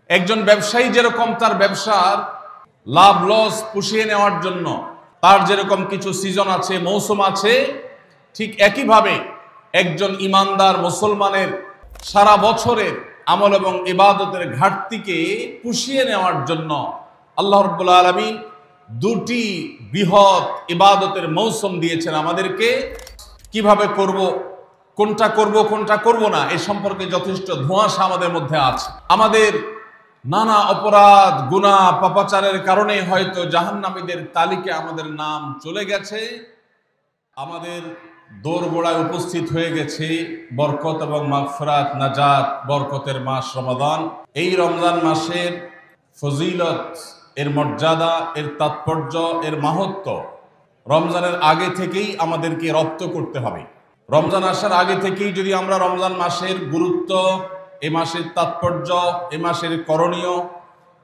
একজন ব্যবসায়ী যেরকম তার ব্যবসার লাভ লস পুষিয়ে নেওয়ার জন্য তার যেরকম কিছু সিজন আছে, মৌসুম আছে, ঠিক একইভাবে একজন ইমানদার মুসলমানের সারা বছরের আমল এবং ইবাদতের ঘাটতিকে পুষিয়ে নেওয়ার জন্য আল্লাহ রাব্বুল আলামিন দুটি বৃহৎ ইবাদতের মৌসুম দিয়েছেন আমাদেরকে। কিভাবে করব, কোনটা করব কোনটা করব না, এ সম্পর্কে যথেষ্ট ধোঁয়াশা আমাদের মধ্যে আছে। আমাদের নানা অপরাধ গুনাহ পাপাচারের কারণে হয়তো জাহান্নামীদের তালিকায় আমাদের নাম চলে গেছে। আমাদের দোরগোড়ায় উপস্থিত হয়ে গেছে বরকত এবং মাগফিরাত, নাজাত, বরকতের মাস রমাদান। এই রমজান মাসের ফজিলত, এর মর্যাদা, এর তাৎপর্য, এর মাহাত্ম্য রমজানের আগে থেকেই আমাদেরকে রপ্ত করতে হবে। রমজান আসার আগে থেকেই যদি আমরা রমজান মাসের গুরুত্ব, এ মাসের তাৎপর্য, এ মাসের করণীয়,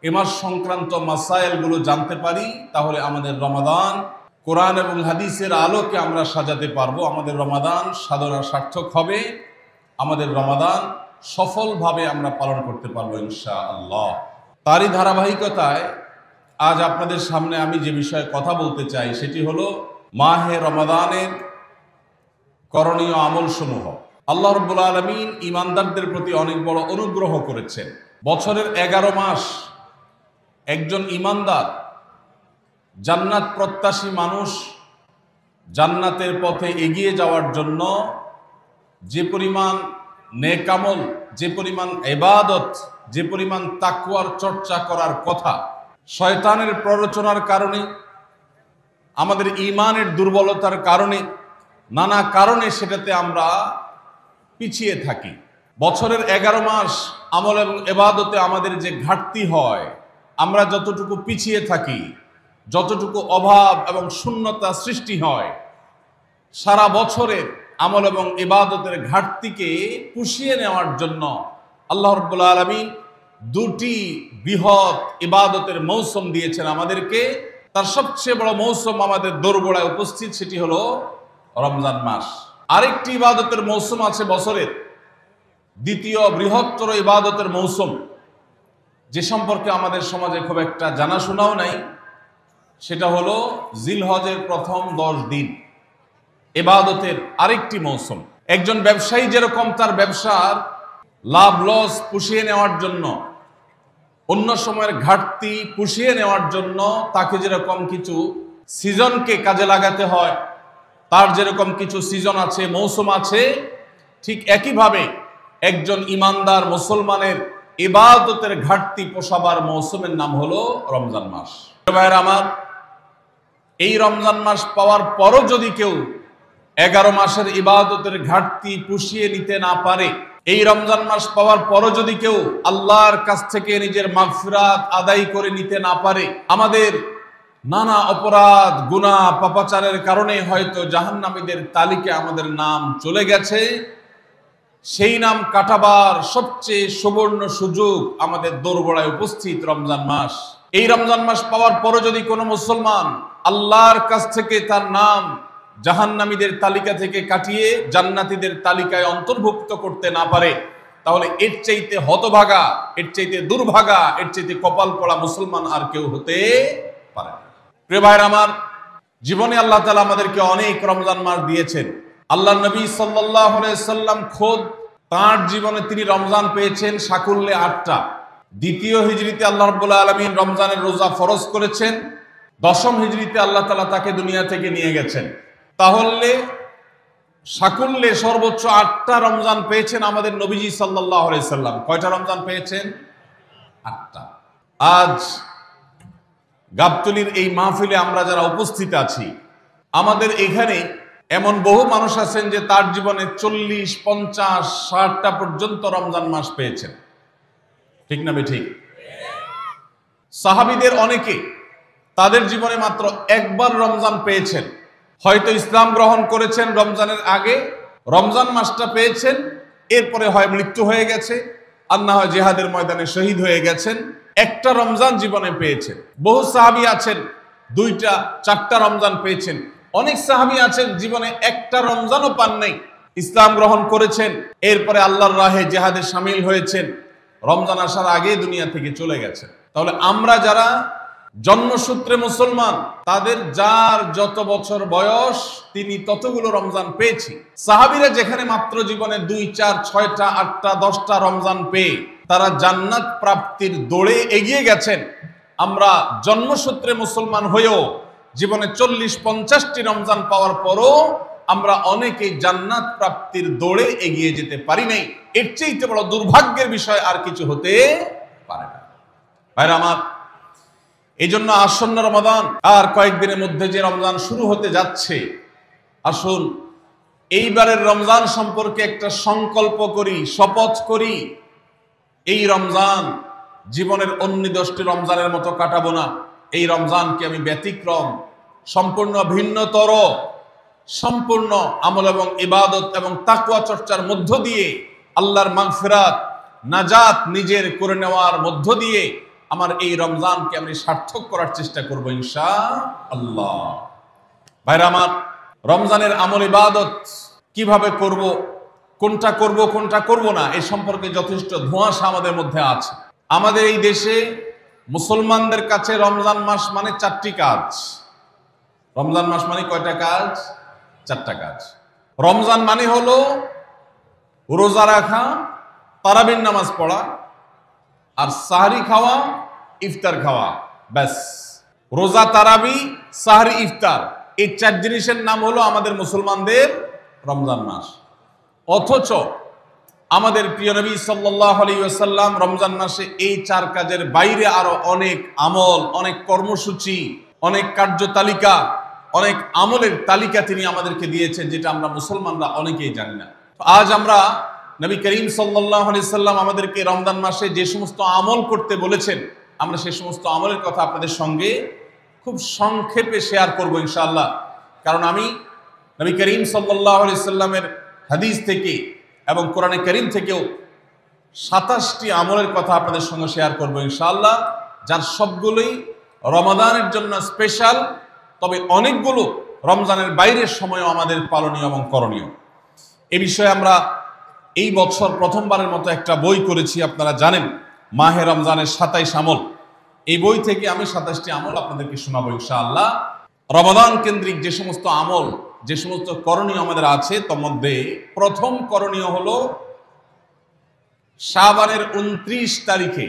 এ মাস সংক্রান্ত মাসাইলগুলো জানতে পারি, তাহলে আমাদের রমাদান কোরআন এবং হাদিসের আলোকে আমরা সাজাতে পারবো। আমাদের রমাদান সাধনা সার্থক হবে, আমাদের রমাদান সফলভাবে আমরা পালন করতে পারবো ইনশাআল্লাহ। তারই ধারাবাহিকতায় আজ আপনাদের সামনে আমি যে বিষয়ে কথা বলতে চাই সেটি হলো মাহে রমাদানের করণীয় আমলসমূহ। আল্লাহ রাব্বুল আলামিন ঈমানদারদের প্রতি অনেক বড় অনুগ্রহ করেছেন। বছরের 11 মাস একজন ঈমানদার, জান্নাত প্রত্যাশী মানুষ জান্নাতের পথে এগিয়ে যাওয়ার জন্য যে পরিমাণ নেক আমল, যে পরিমাণ ইবাদত, যে পরিমাণ তাকওয়ার চর্চা করার কথা, শয়তানের প্ররোচনার কারণে, আমাদের ঈমানের দুর্বলতার কারণে, নানা কারণে সেটাতে আমরা পিছিয়ে থাকি। বছরের 11 মাস আমল এবং ইবাদতে আমাদের যে ঘাটতি হয়, আমরা যতটুকু পিছিয়ে থাকি, যতটুকু অভাব এবং শূন্যতা সৃষ্টি হয়, সারা বছরের আমল এবং ইবাদতের ঘাটতিকে পুষিয়ে নেওয়ার জন্য আল্লাহ রাব্বুল আলামিন দুটি বৃহৎ ইবাদতের মৌসুম দিয়েছেন আমাদেরকে। তার সবচেয়ে বড় মৌসুম আমাদের দোরগোড়ায় উপস্থিত, সেটি হলো রমজান মাস। আরেকটি ইবাদতের মৌসুম আছে বছরের, দ্বিতীয় বৃহত্তর ইবাদতের মৌসুম, যে সম্পর্কে আমাদের সমাজে খুব একটা জানাশোনাও নাই, সেটা হলো জিলহজের প্রথম 10 দিন, ইবাদতের আরেকটি মৌসুম। একজন ব্যবসায়ী যেরকম তার ব্যবসার লাভ লস পুষিয়ে নেওয়ার জন্য, অন্য সময়ের ঘাটতি পুষিয়ে নেওয়ার জন্য তাকে যেরকম কিছু সিজনকে কাজে লাগাতে হয়, তার যেরকম কিছু সিজন আছে, মৌসুম আছে, ঠিক একইভাবে একজন ইমানদার মুসলমানের ইবাদতের ঘাটতি পোষাবার মৌসুমের নাম হলো রমজান মাস। ভাইয়েরা আমার, এই রমজান মাস পাওয়ার পরও যদি কেউ 11 মাসের ইবাদতের ঘাটতি পুষিয়ে নিতে না পারে, এই রমজান মাস পাওয়ার পরও যদি কেউ আল্লাহর কাছ থেকে নিজের মাগফিরাত আদায় করে নিতে না পারে, আমাদের নানা অপরাধ গুনাহ পাপাচারের কারণে হয়তো জাহান্নামীদের তালিকায় আমাদের নাম চলে গেছে। সেই নাম কাটাবার সবচেয়ে সুবর্ণ সুযোগ আমাদের দোরগোড়ায় উপস্থিত রমজান মাস। এই রমজান মাস পাওয়ার পরও যদি কোনো মুসলমান আল্লাহর কাছ থেকে তার নাম জাহান্নামীদের তালিকা থেকে কাটিয়ে জান্নাতীদের তালিকায় অন্তর্ভুক্ত করতে না পারে, তাহলে এর চাইতে হতভাগা, এর চাইতে দুর্ভাগা, এর চাইতে কপাল পড়া মুসলমান আর কেউ হতে পারে না। প্রিয় ভাইরা আমার, জীবনে আল্লাহ তাআলা আমাদেরকে অনেক রমজান মাস দিয়েছেন। আল্লাহ নবী সাল্লাল্লাহু আলাইহি সাল্লাম খোদ তার জীবনে তিনি রমজান পেয়েছেন সাকুল্যে 8টা। দ্বিতীয় হিজরিতে আল্লাহ রাব্বুল আলামিন রমজানের রোজা ফরজ করেছেন। 10ম হিজরিতে আল্লাহ তাআলা তাকে দুনিয়া থেকে নিয়ে গেছেন। তাহলে সাকুল্যে সর্বোচ্চ 8টা রমজান পেয়েছেন আমাদের নবীজি সাল্লাল্লাহু আলাইহি সাল্লাম। কয়টা রমজান পেয়েছেন? 8টা। আজ গাবতলীর এই মাহফিলে আমরা যারা উপস্থিত আছি, আমাদের এখানে এমন বহু মানুষ আছেন যে তার জীবনে 40, 50, 60টা পর্যন্ত রমজান মাস পেয়েছেন। ঠিক না বেঠিক? সাহাবীদের অনেকে তাদের জীবনে মাত্র একবার রমজান পেয়েছেন। হয়তো ইসলাম গ্রহণ করেছেন রমজানের আগে, রমজান মাসটা পেয়েছেন, এরপরে হয় মৃত্যু হয়ে গেছে, আর না হয় জিহাদের ময়দানে শহীদ হয়ে গেছেন। একটা রমজান জীবনে পেয়েছেন। বহু সাহাবী আছেন 2টা, 4টা রমজান পেয়েছেন। অনেক সাহাবী আছেন জীবনে একটা রমজানও পান নাই, ইসলাম গ্রহণ করেছেন, এরপরে আল্লাহর রাহে জিহাদে শামিল হয়েছেন, রমজান আসার আগে দুনিয়া থেকে চলে গেছে। তাহলে আমরা যারা জন্মসূত্রে মুসলমান, তাদের যার যত বছর বয়স তিনি ততগুলো রমজান পেয়েছি। সাহাবীরা যেখানে মাত্র জীবনে 2, 4, 6টা, 8টা, 10টা রমজান পেয়ে তারা জান্নাত প্রাপ্তির দৌড়ে এগিয়ে গেছেন, আমরা জন্মসূত্রে মুসলমান হয়েও জীবনে 40-50টি রমজান পাওয়ার পরও আমরা অনেকেই জান্নাত প্রাপ্তির দৌড়ে এগিয়ে যেতে পারি নাই। এর চেয়ে বড় দুর্ভাগ্যের বিষয় আর কিছু হতে পারে না। ভাইরা আমার, এই জন্য আসন্ন রমাদান আর কয়েকদিনের মধ্যে যে রমজান শুরু হতে যাচ্ছে, আসুন এইবারের রমজান সম্পর্কে একটা সংকল্প করি, শপথ করি। এই রমজান জীবনের অন্য 10টি রমজানের মতো কাটাবো না। এই রমজানকে আমি ব্যতিক্রম, সম্পূর্ণ ভিন্নতর, সম্পূর্ণ আমল এবং ইবাদত এবং তাকওয়া চর্চার মধ্য দিয়ে আল্লাহর মাগফিরাত, নাজাত নিজের করে নেওয়ার মধ্য দিয়ে আমার এই রমজানকে আমি সার্থক করার চেষ্টা করব ইনশাআল্লাহ। ভাইরা আমার, রমজানের আমল ইবাদত কিভাবে করব, কোনটা করব কোনটা করব না, এই সম্পর্কে যথেষ্ট ধোঁয়াশা আমাদের মধ্যে আছে। আমাদের এই দেশে মুসলমানদের কাছে রমজান মাস মানে 4টি কাজ। রমজান মাস মানে কয়টা কাজ? 4টা কাজ। রমজান মানে হলো রোজা রাখা, তারাবির নামাজ পড়া, আর সাহরি খাওয়া, ইফতার খাওয়া, ব্যাস। রোজা, তারাবি, সাহরি, ইফতার, এই 4 জিনিসের নাম হলো আমাদের মুসলমানদের রমজান মাস। অথচ আমাদের প্রিয় নবী সাল্লাল্লাহু আলাইহি ওয়াসাল্লাম রমজান মাসে এই 4 কাজের বাইরে আরো অনেক আমল, অনেক কর্মসূচি, অনেক কার্যতালিকা, অনেক আমলের তালিকা তিনি আমাদেরকে দিয়েছেন, যেটা আমরা মুসলমানরা অনেকেই জানি না। আজ আমরা নবী করিম সাল্লাল্লাহু আলাইহি ওয়াসাল্লাম আমাদেরকে রমজান মাসে যে সমস্ত আমল করতে বলেছেন, আমরা সেই সমস্ত আমলের কথা আপনাদের সঙ্গে খুব সংক্ষেপে শেয়ার করব ইনশাআল্লাহ। কারণ আমি নবী করিম সাল্লাল্লাহু আলাইহি ওয়াসাল্লামের হাদিস থেকে এবং কোরআনে কারীম থেকেও 27টি আমলের কথা আপনাদের সঙ্গে শেয়ার করব ইনশাআল্লাহ, যার সবগুলোই রমাদানের জন্য স্পেশাল, তবে অনেকগুলো রমজানের বাইরের সময়ও আমাদের পালনীয় এবং করণীয়। এ বিষয়ে আমরা এই বছর প্রথমবারের মতো একটা বই করেছি, আপনারা জানেন, মাহে রমজানের 27 আমল। এই বই থেকে আমি 27টি আমল আপনাদেরকে শোনাবো ইনশাআল্লাহ। রমাদান কেন্দ্রিক যে সমস্ত আমল, যে সমস্ত করণীয় আমাদের আছে, তার মধ্যে প্রথম করণীয় হলো শাবানের 29 তারিখে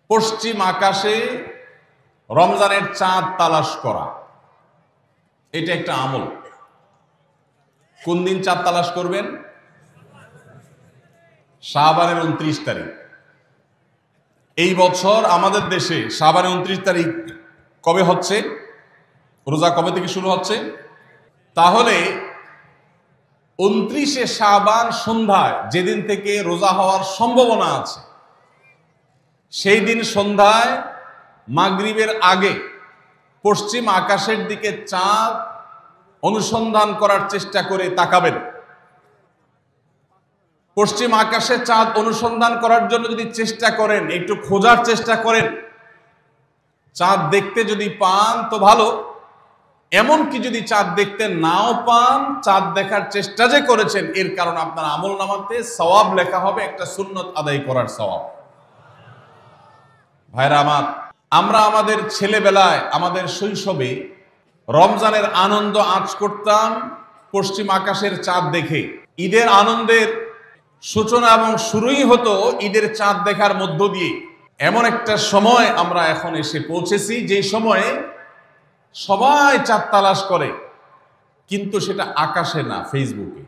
পশ্চিম আকাশে রমজানের চাঁদ তালাশ করা। এটা একটা আমল। কোন দিন চাঁদ তালাশ করবেন? শাবানের 29 তারিখ। এই বছর আমাদের দেশে শাবানের 29 তারিখ কবে হচ্ছে? রোজা কবে থেকে শুরু হচ্ছে? তাহলে 29শে শাবান সন্ধ্যায়, যেদিন থেকে রোজা হওয়ার সম্ভাবনা আছে, সেই দিন সন্ধ্যায় মাগরিবের আগে পশ্চিম আকাশের দিকে চাঁদ অনুসন্ধান করার চেষ্টা করে তাকাবেন। পশ্চিম আকাশে চাঁদ অনুসন্ধান করার জন্য যদি চেষ্টা করেন, একটু খোঁজার চেষ্টা করেন, চাঁদ দেখতে যদি পান তো ভালো, এমনকি যদি চাঁদ দেখতে নাও পান, চাঁদ দেখার চেষ্টা যে করেছেন এর কারণ আপনার আমল নামাতে সওয়াব লেখা হবে, একটা সুন্নত আদায় করার সওয়াব। ভাইরা আমার, আমরা আমাদের ছেলেবেলায়, আমাদের শৈশবে রমজানের আনন্দ আঁচ করতাম পশ্চিম আকাশের চাঁদ দেখে। ঈদের আনন্দের সূচনা এবং শুরুই হতো ঈদের চাঁদ দেখার মধ্য দিয়ে। এমন একটা সময় আমরা এখন এসে পৌঁছেছি যে সময়ে সবাই চাঁদ তালাশ করে, কিন্তু সেটা আকাশে না, ফেসবুকে।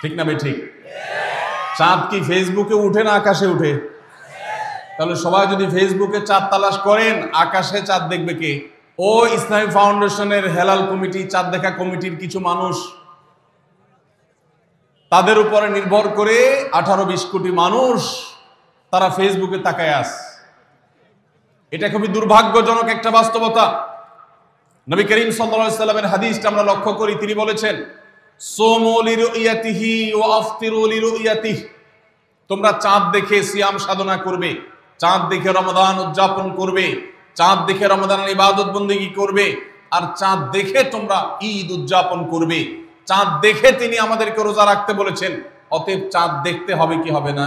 ঠিক না ভাই? ঠিক। চাঁদ কি ফেসবুকে উঠে না আকাশে উঠে? তাহলে সবাই যদি ফেসবুকে চাঁদ তালাশ করেন, আকাশে চাঁদ দেখবে কে? ও ইসলামী ফাউন্ডেশনের হেলাল কমিটি, চাঁদ দেখা কমিটির কিছু মানুষ, তাদের উপরে নির্ভর করে 18-20 কোটি মানুষ তারা ফেসবুকে তাকায় আছে। এটা খুবই দুর্ভাগ্যজনক একটা বাস্তবতা। নবী করিম সাল্লাল্লাহু আলাইহি ওয়াসাল্লামের হাদিসটা আমরা লক্ষ্য করি, তিনি বলেছেন, সুমু লিরুয়াতিহি ওয়া আফতিরু লিরুয়াতিহি, তোমরা চাঁদ দেখে সিয়াম সাধনা করবে, চাঁদ দেখে রমাদান উদযাপন করবে, চাঁদ দেখে রমাদানের ইবাদত বন্দেগী করবে, আর চাঁদ দেখে তোমরা ঈদ উদযাপন করবে। চাঁদ দেখে তিনি আমাদেরকে রোজা রাখতে বলেছেন, অতএব চাঁদ দেখতে হবে কি হবে না?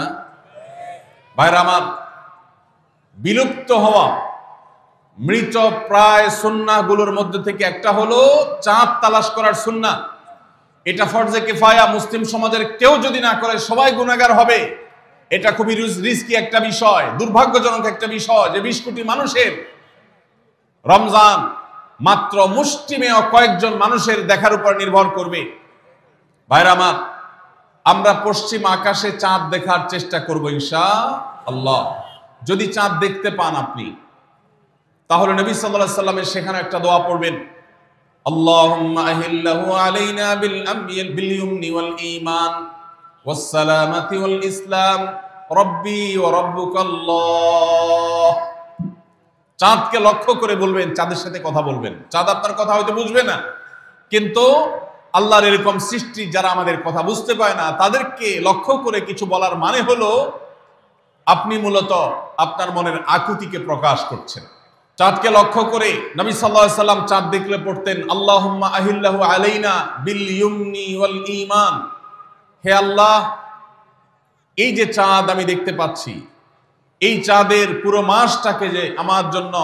ভাইরা আমার, বিলুপ্ত হওয়া মৃত প্রায় সুন্নাহগুলোর মধ্যে থেকে একটা হলো চাঁদ তালাশ করার সুন্নাহ। এটা ফরজে কিফায়া, মুসলিম সমাজের কেউ যদি না করে সবাই গুনাহগার হবে। এটা খুবই রিস্কি একটা বিষয়, দুর্ভাগ্যজনক একটা বিষয় যে 20 কোটি মানুষের রমজান মাত্র মুষ্টিমেয় কয়েকজন মানুষের দেখার উপর নির্ভর করবে। ভাইরা আমার, আমরা পশ্চিম আকাশে চাঁদ দেখার চেষ্টা করব ইনশাআল্লাহ। যদি চাঁদ দেখতে পান আপনি, তাহলে নবী সাল্লাল্লাহু আলাইহি ওয়াসাল্লামের সেখানে একটা দোয়া পড়বেন, আল্লাহুম্মা আহিল্লাহু আলাইনা বিল ইয়ুমনি ওয়াল ঈমান ওয়াস সালামাতি ওয়াল ইসলাম রব্বি ওয়া রাব্বুকাল্লাহ। চাঁদকে লক্ষ্য করে বলবেন, চাঁদের সাথে কথা বলবেন। চাঁদ আপনার কথা হয়তো বুঝবে না, কিন্তু আল্লাহর এরকম সৃষ্টি যারা আমাদের কথা বুঝতে পায় না, তাদেরকে লক্ষ্য করে কিছু বলার মানে হলো আপনি মূলত আপনার মনের আকুতিকে প্রকাশ করছেন। চাঁদকে লক্ষ্য করে নবী সাল্লাল্লাহু আলাইহি সাল্লাম চাঁদ দেখলে পড়তেন, আল্লাহুম্মা আহিল্লাহু আলাইনা বিল ইয়ুমনি ওয়াল ঈমান। হে আল্লাহ, এই যে চাঁদ আমি দেখতে পাচ্ছি, এই চাঁদের পুরো মাসটাকে যে আমার জন্য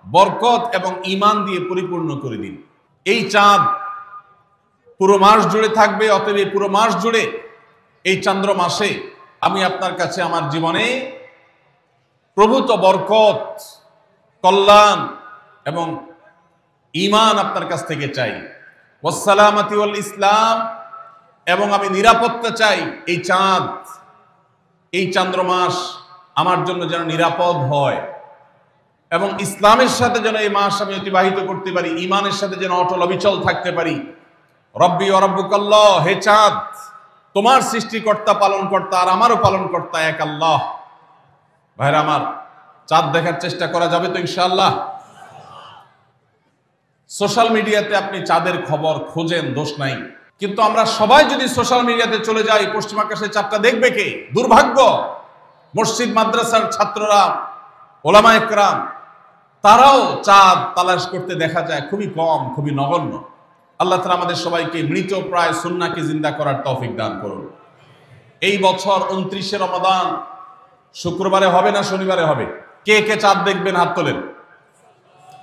বরকত এবং ঈমান দিয়ে পরিপূর্ণ করে দিন। এই চাঁদ পুরো মাস জুড়ে থাকবে, অতএব পুরো মাস জুড়ে এই চন্দ্র মাসে আমি আপনার কাছে আমার জীবনে প্রভূত বরকত, কল্যাণ এবং ঈমান আপনার কাছ থেকে চাই। ওয়াস সালামাতি ওয়াল ইসলাম, এবং আমি নিরাপত্তা চাই। এই চাঁদ, এই চন্দ্র মাস আমার জন্য যেন নিরাপদ হয় এবং ইসলামের সাথে যেন এই মাস আমি অতিবাহিত করতে পারি, ঈমানের সাথে যেন অটল অবিচল থাকতে পারি। রব্বি ওয়া রাব্বুকাল্লাহ, হে চাঁদ, তোমার সৃষ্টিকর্তা পালনকর্তা আর আমারও পালনকর্তা এক আল্লাহ। ভাইরা আমার, চাঁদ দেখার চেষ্টা করা যাবে তো ইনশাআল্লাহ? সোশ্যাল মিডিয়াতে আপনি চাঁদের খবর খোঁজেন, দোষ নাই, কিন্তু আমরা সবাই যদি সোশ্যাল মিডিয়াতে চলে যাই, পশ্চিম আকাশে চাঁদটা দেখবে কে? দুর্ভাগ্য। মসজিদ মাদ্রাসার ছাত্ররা, ওলামা একরাম, তারাও চাঁদ তালাশ করতে দেখা যায় খুবই কম, খুবই নগণ্য। আল্লাহ তাআলা আমাদের সবাইকে মৃত প্রায় সুন্নাহকে জিন্দা করার তৌফিক দান করুন। এই বছর 29শে রমাদান শুক্রবারে হবে না শনিবারে হবে? কে কে চাঁদ দেখবেন হাত তোলেন।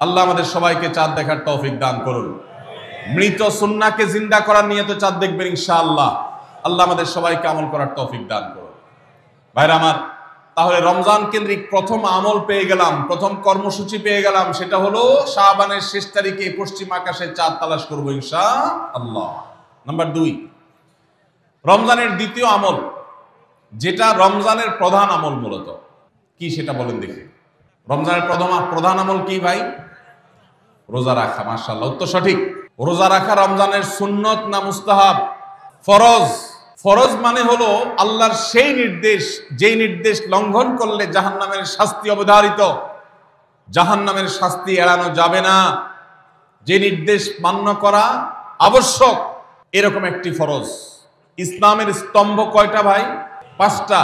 আল্লাহ আমাদের সবাইকে চাঁদ দেখার তৌফিক দান করুন। মৃত সুন্নাহকে জিন্দা করার নিয়তে চাঁদ দেখবেন ইনশাআল্লাহ। আল্লাহ আমাদের সবাইকে আমল করার তৌফিক দান করুন। ভাইরা আমার, তাহলে রমজান কেন্দ্রিক প্রথম আমল পেয়ে গেলাম, প্রথম কর্মসূচি পেয়ে গেলাম, সেটা হলো শাবানের শেষ তারিখে পশ্চিম আকাশে চাঁদ তালাশ করবো ইনশাআল্লাহ। নাম্বার 2, রমজানের দ্বিতীয় আমল, যেটা রমজানের প্রধান আমল মূলত কি সেটা বলেন দেখি। রমজানের প্রধান আমল কি ভাই? রোজা রাখা। মাশাআল্লাহ, উত্তর সঠিক। রোজা রাখা রমজানের সুন্নত না মুস্তাহাব? ফরজ। ফরজ মানে হলো আল্লাহর সেই নির্দেশ, যেই নির্দেশ লঙ্ঘন করলে জাহান্নামের শাস্তি অবধারিত, জাহান্নামের শাস্তি এড়ানো যাবে না, যে নির্দেশ মান্য করা আবশ্যক, এরকম একটি ফরজ। ইসলামের স্তম্ভ কয়টা ভাই? 5টা।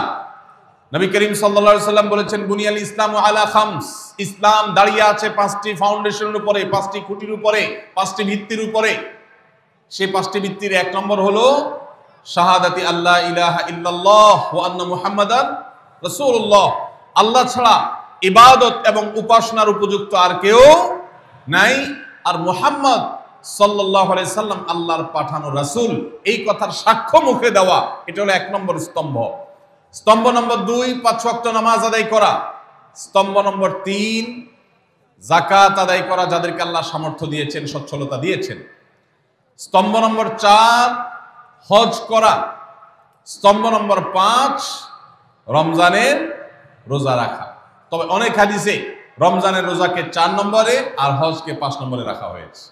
নবী করিম সাল্লাল্লাহু আলাইহি সাল্লাম বলেছেন, বুনিয়াল ইসলামু আলা খামস। ইসলাম দাঁড়িয়ে আছে 5টি ফাউন্ডেশনের উপরে, 5টি খুঁটির উপরে, 5টি ভিত্তির উপরে। সেই 5টি ভিত্তির 1 নম্বর হলো শাহাদাতি আল্লাহ ইলাহা ইল্লাল্লাহ ওয়া আন্না মুহাম্মাদান রাসূলুল্লাহ। আল্লাহ ছাড়া ইবাদত এবং উপাসনার উপযুক্ত আর কেউ নাই, আর মুহাম্মদ সাল্লাল্লাহু আলাইহি সাল্লাম আল্লাহর পাঠানো রাসূল, এই কথার সাক্ষ্য মুখে দেওয়া, এটা হলো 1 নম্বর স্তম্ভ। স্তম্ভ নম্বর 2, 5 ওয়াক্ত নামাজ আদায় করা। স্তম্ভ নম্বর 3, যাকাত আদায় করা, যাদেরকে আল্লাহ সামর্থ্য দিয়েছেন, সচ্ছলতা দিয়েছেন। স্তম্ভ নম্বর 4, হজ করা। স্তম্ভ নম্বর 5, রমজানের রোজা রাখা। তবে অনেক হাদিসে রমজানের রোজাকে 4 নম্বরে আর হজকে 5 নম্বরে রাখা হয়েছে।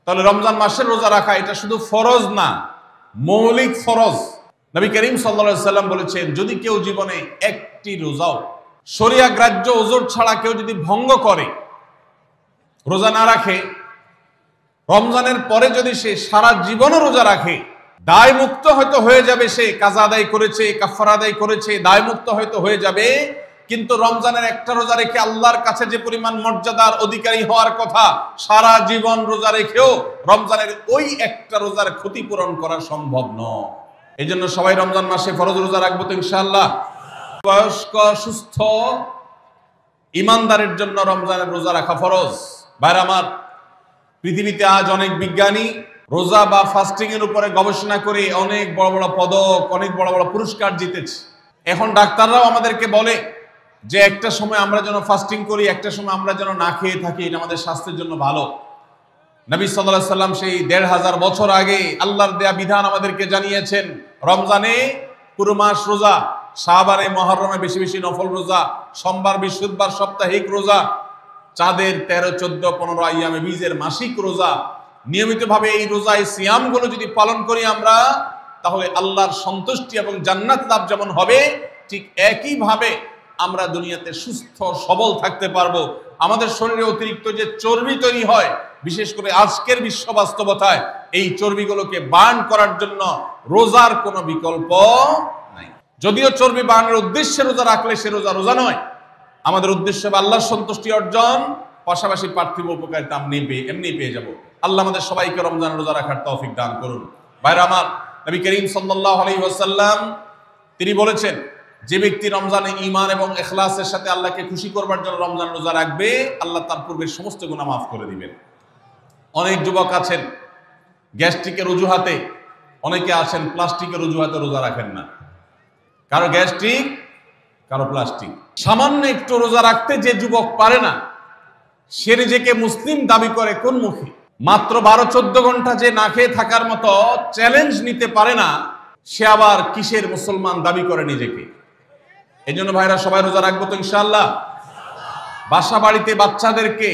তাহলে রমজান মাসের রোজা রাখা এটা শুধু ফরজ না, মৌলিক ফরজ। নবী করিম সাল্লাল্লাহু আলাইহি সাল্লাম বলেছেন, যদি কেউ জীবনে একটি রোজাও শরিয়া গ্রাহ্য ওযর ছাড়া কেউ যদি ভঙ্গ করে, রোজা না রাখে, রমজানের পরে যদি সে সারা জীবনও রোজা রাখে, দায় মুক্ত হয়তো হয়ে যাবে, সে কাজা আদায় করেছে, কাফারা আদায় করেছে, দায় মুক্ত হয়তো হয়ে যাবে, কিন্তু রমজানের একটা রোজা রেখে আল্লাহর কাছে যে পরিমাণ মর্যাদার অধিকারী হওয়ার কথা, সারা জীবন রোজা রেখেও রমজানের ওই একটা রোজার ক্ষতিপূরণ করা সম্ভব নয়। এই জন্য সবাই রমজান মাসে ফরজ রোজা রাখবো তো ইনশাআল্লাহ। বয়স্ক সুস্থ ইমানদারের জন্য রমজানের রোজা রাখা ফরজ। ভাইরা আমার, পৃথিবীতে আজ অনেক বিজ্ঞানী রোজা বা ফাস্টিং এর উপরে গবেষণা করে অনেক বড় বড় পদক, অনেক বড় বড় পুরস্কার জিতেছে। এখন ডাক্তাররাও আমাদেরকে বলে যে একটা সময় আমরা যেন ফাস্টিং করি, একটা সময় আমরা যেন না খেয়ে থাকি, এটা আমাদের স্বাস্থ্যের জন্য ভালো। নবী সাল্লাল্লাহু আলাইহি সাল্লাম সেই ১৫০০ বছর আগে আল্লাহর দেয়া বিধান আমাদেরকে জানিয়েছেন। রমজানে পুরো মাস রোজা, শাবানে মুহররমে বেশি বেশি নফল রোজা, সোমবার বৃহস্পতিবার সাপ্তাহিক রোজা, চাঁদের ১৩, ১৪, ১৫ আইয়ামে বীজের মাসিক রোজা। নিয়মিতভাবে এই রোজা, এই সিয়ামগুলো যদি পালন করি আমরা, তাহলে আল্লাহর সন্তুষ্টি এবং জান্নাত লাভ যেমন হবে, ঠিক একইভাবে আমরা দুনিয়াতে সুস্থ সবল থাকতে পারবো। আমাদের শরীরে অতিরিক্ত যে চর্বি তৈরি হয়, বিশেষ করে আজকের বিশ্ব বাস্তবতায়, এই চর্বিগুলোকে বার্ন করার জন্য রোজার কোনো বিকল্প নাই। যদিও চর্বি বার্নের উদ্দেশ্যে রোজা রাখলে সে রোজা রোজা নয়। আমাদের উদ্দেশ্য হবে আল্লাহর সন্তুষ্টি অর্জন, পাশাপাশি পার্থিব উপকারিতা আমরা এমনি পেয়ে যাব। আল্লাহ আমাদের সবাইকে রমজান রোজা রাখার তৌফিক দান করুন। ভাইরা আমার, নবী করিম সাল্লাল্লাহু আলাইহি ওয়াসাল্লাম তিনি বলেছেন, যে ব্যক্তি রমজানে ঈমান এবং ইখলাসের সাথে আল্লাহকে খুশি করবার জন্য রমজান রোজা রাখবে, আল্লাহ তার পূর্বের সমস্ত গুনাহ মাফ করে দিবেন। অনেক যুবক আছেন গ্যাস্ট্রিকের অজুহাতে, অনেকে আছেন প্লাস্টিকের অজুহাতে রোজা রাখেন না। কারো গ্যাস্ট্রিক, কারো প্লাস্টিক। সামান্য একটু রোজা রাখতে যে যুবক পারে না, সে নিজেকে মুসলিম দাবি করে কোন মুখে? মাত্র ১২-১৪ ঘন্টা যে না খেয়ে থাকার মতো চ্যালেঞ্জ নিতে পারে না, সে আবার কিসের মুসলমান দাবি করে নিজেকে? এই জন্য ভাইরা সবাই রোজা রাখবো তো ইনশাআল্লাহ। বাসা বাড়িতে বাচ্চাদেরকে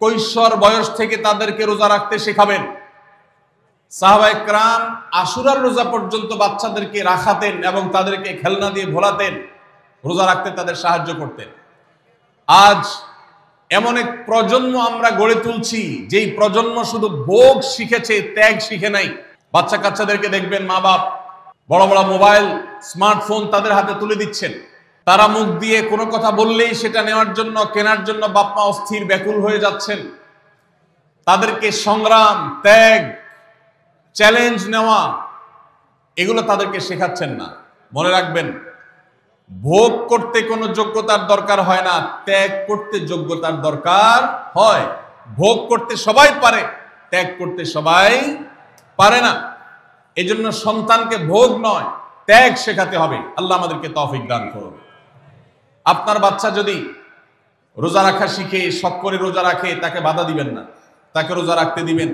কৈশোর বয়স থেকে তাদেরকে রোজা রাখতে শেখাবেন। সাহাবায়ে কেরাম আশুরার রোজা পর্যন্ত বাচ্চাদেরকে রাখাতেন এবং তাদেরকে খেলনা দিয়ে ভোলাতেন, রোজা রাখতে তাদের সাহায্য করতেন। আজ এমন এক প্রজন্ম আমরা গড়ে তুলছি, যেই প্রজন্ম শুধু ভোগ শিখেছে, ত্যাগ শিখে নাই। বাচ্চা কাচ্চাদেরকে দেখবেন মা বাপ বড় বড় মোবাইল, স্মার্টফোন তাদের হাতে তুলে দিচ্ছেন। তারা মুখ দিয়ে কোনো কথা বললেই সেটা নেওয়ার জন্য, কেনার জন্য বাপ মা অস্থির ব্যাকুল হয়ে যাচ্ছেন। তাদেরকে সংগ্রাম, ত্যাগ, চ্যালেঞ্জ নেওয়া, এগুলো তাদেরকে শেখাচ্ছেন না। মনে রাখবেন, ভোগ করতে কোনো যোগ্যতার দরকার হয় না, ত্যাগ করতে যোগ্যতার দরকার হয়। ভোগ করতে সবাই পারে, ত্যাগ করতে সবাই পারে না। এই জন্য সন্তানকে ভোগ নয়, ত্যাগ শেখাতে হবে। আল্লাহ আমাদেরকে তৌফিক দান করুন। আপনার বাচ্চা যদি রোজা রাখা শিখে, শখ করে রোজা রাখে, তাকে বাধা দিবেন না, তাকে রোজা রাখতে দিবেন।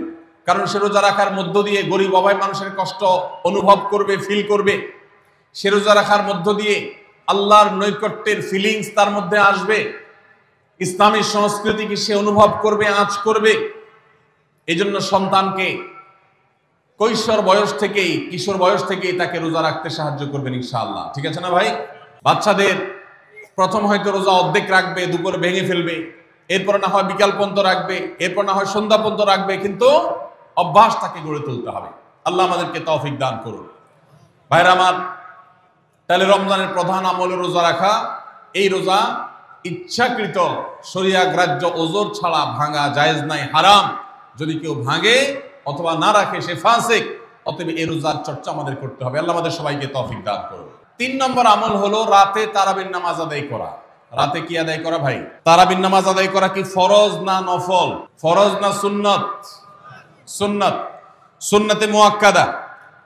কারণ সে রোজা রাখার মধ্য দিয়ে গরিব অভাবী মানুষের কষ্ট অনুভব করবে, ফিল করবে। সে রোজা রাখার মধ্য দিয়ে আল্লাহর নৈকট্যের ফিলিংস তার মধ্যে আসবে, ইসলামী সংস্কৃতিকে সে অনুভব করবে, আঁচ করবে। এই জন্য সন্তানকে কৈশোর বয়স থেকেই, কিশোর বয়স থেকেই তাকে রোজা রাখতে সাহায্য করবেন ইনশাআল্লাহ। ঠিক আছে না ভাই? বাচ্চাদের প্রথম হয়তো রোজা অর্ধেক রাখবে, দুপুরে ভেঙে ফেলবে, এরপর না হয় বিকাল পর্যন্ত রাখবে, এরপর না হয় সন্ধ্যা পর্যন্ত রাখবে, কিন্তু অভ্যাস তাকে গড়ে তুলতে হবে। আল্লাহ আমাদেরকে তৌফিক দান করুন। ভাইরা আমার, তাহলে রমজানের প্রধান আমল রোজা রাখা। এই রোজা ইচ্ছাকৃত শরিয়া গ্রাহ্য ওজর ছাড়া ভাঙা জায়েজ নাই, হারাম। যদি কেউ ভাঙে অথবা না রাখে সে ফাসিক। অতএব এই রোজার চর্চা আমাদের করতে হবে। আল্লাহ আমাদের সবাইকে তৌফিক দান করুন। ৩ নম্বর আমল হলো রাতে তারাবির নামাজ আদায় করা। রাতে কি আদায় করা ভাই? তারাবির নামাজ আদায় করা কি ফরজ না নফল? ফরজ না সুন্নত? সুন্নত, সুন্নতে মুআক্কাদা।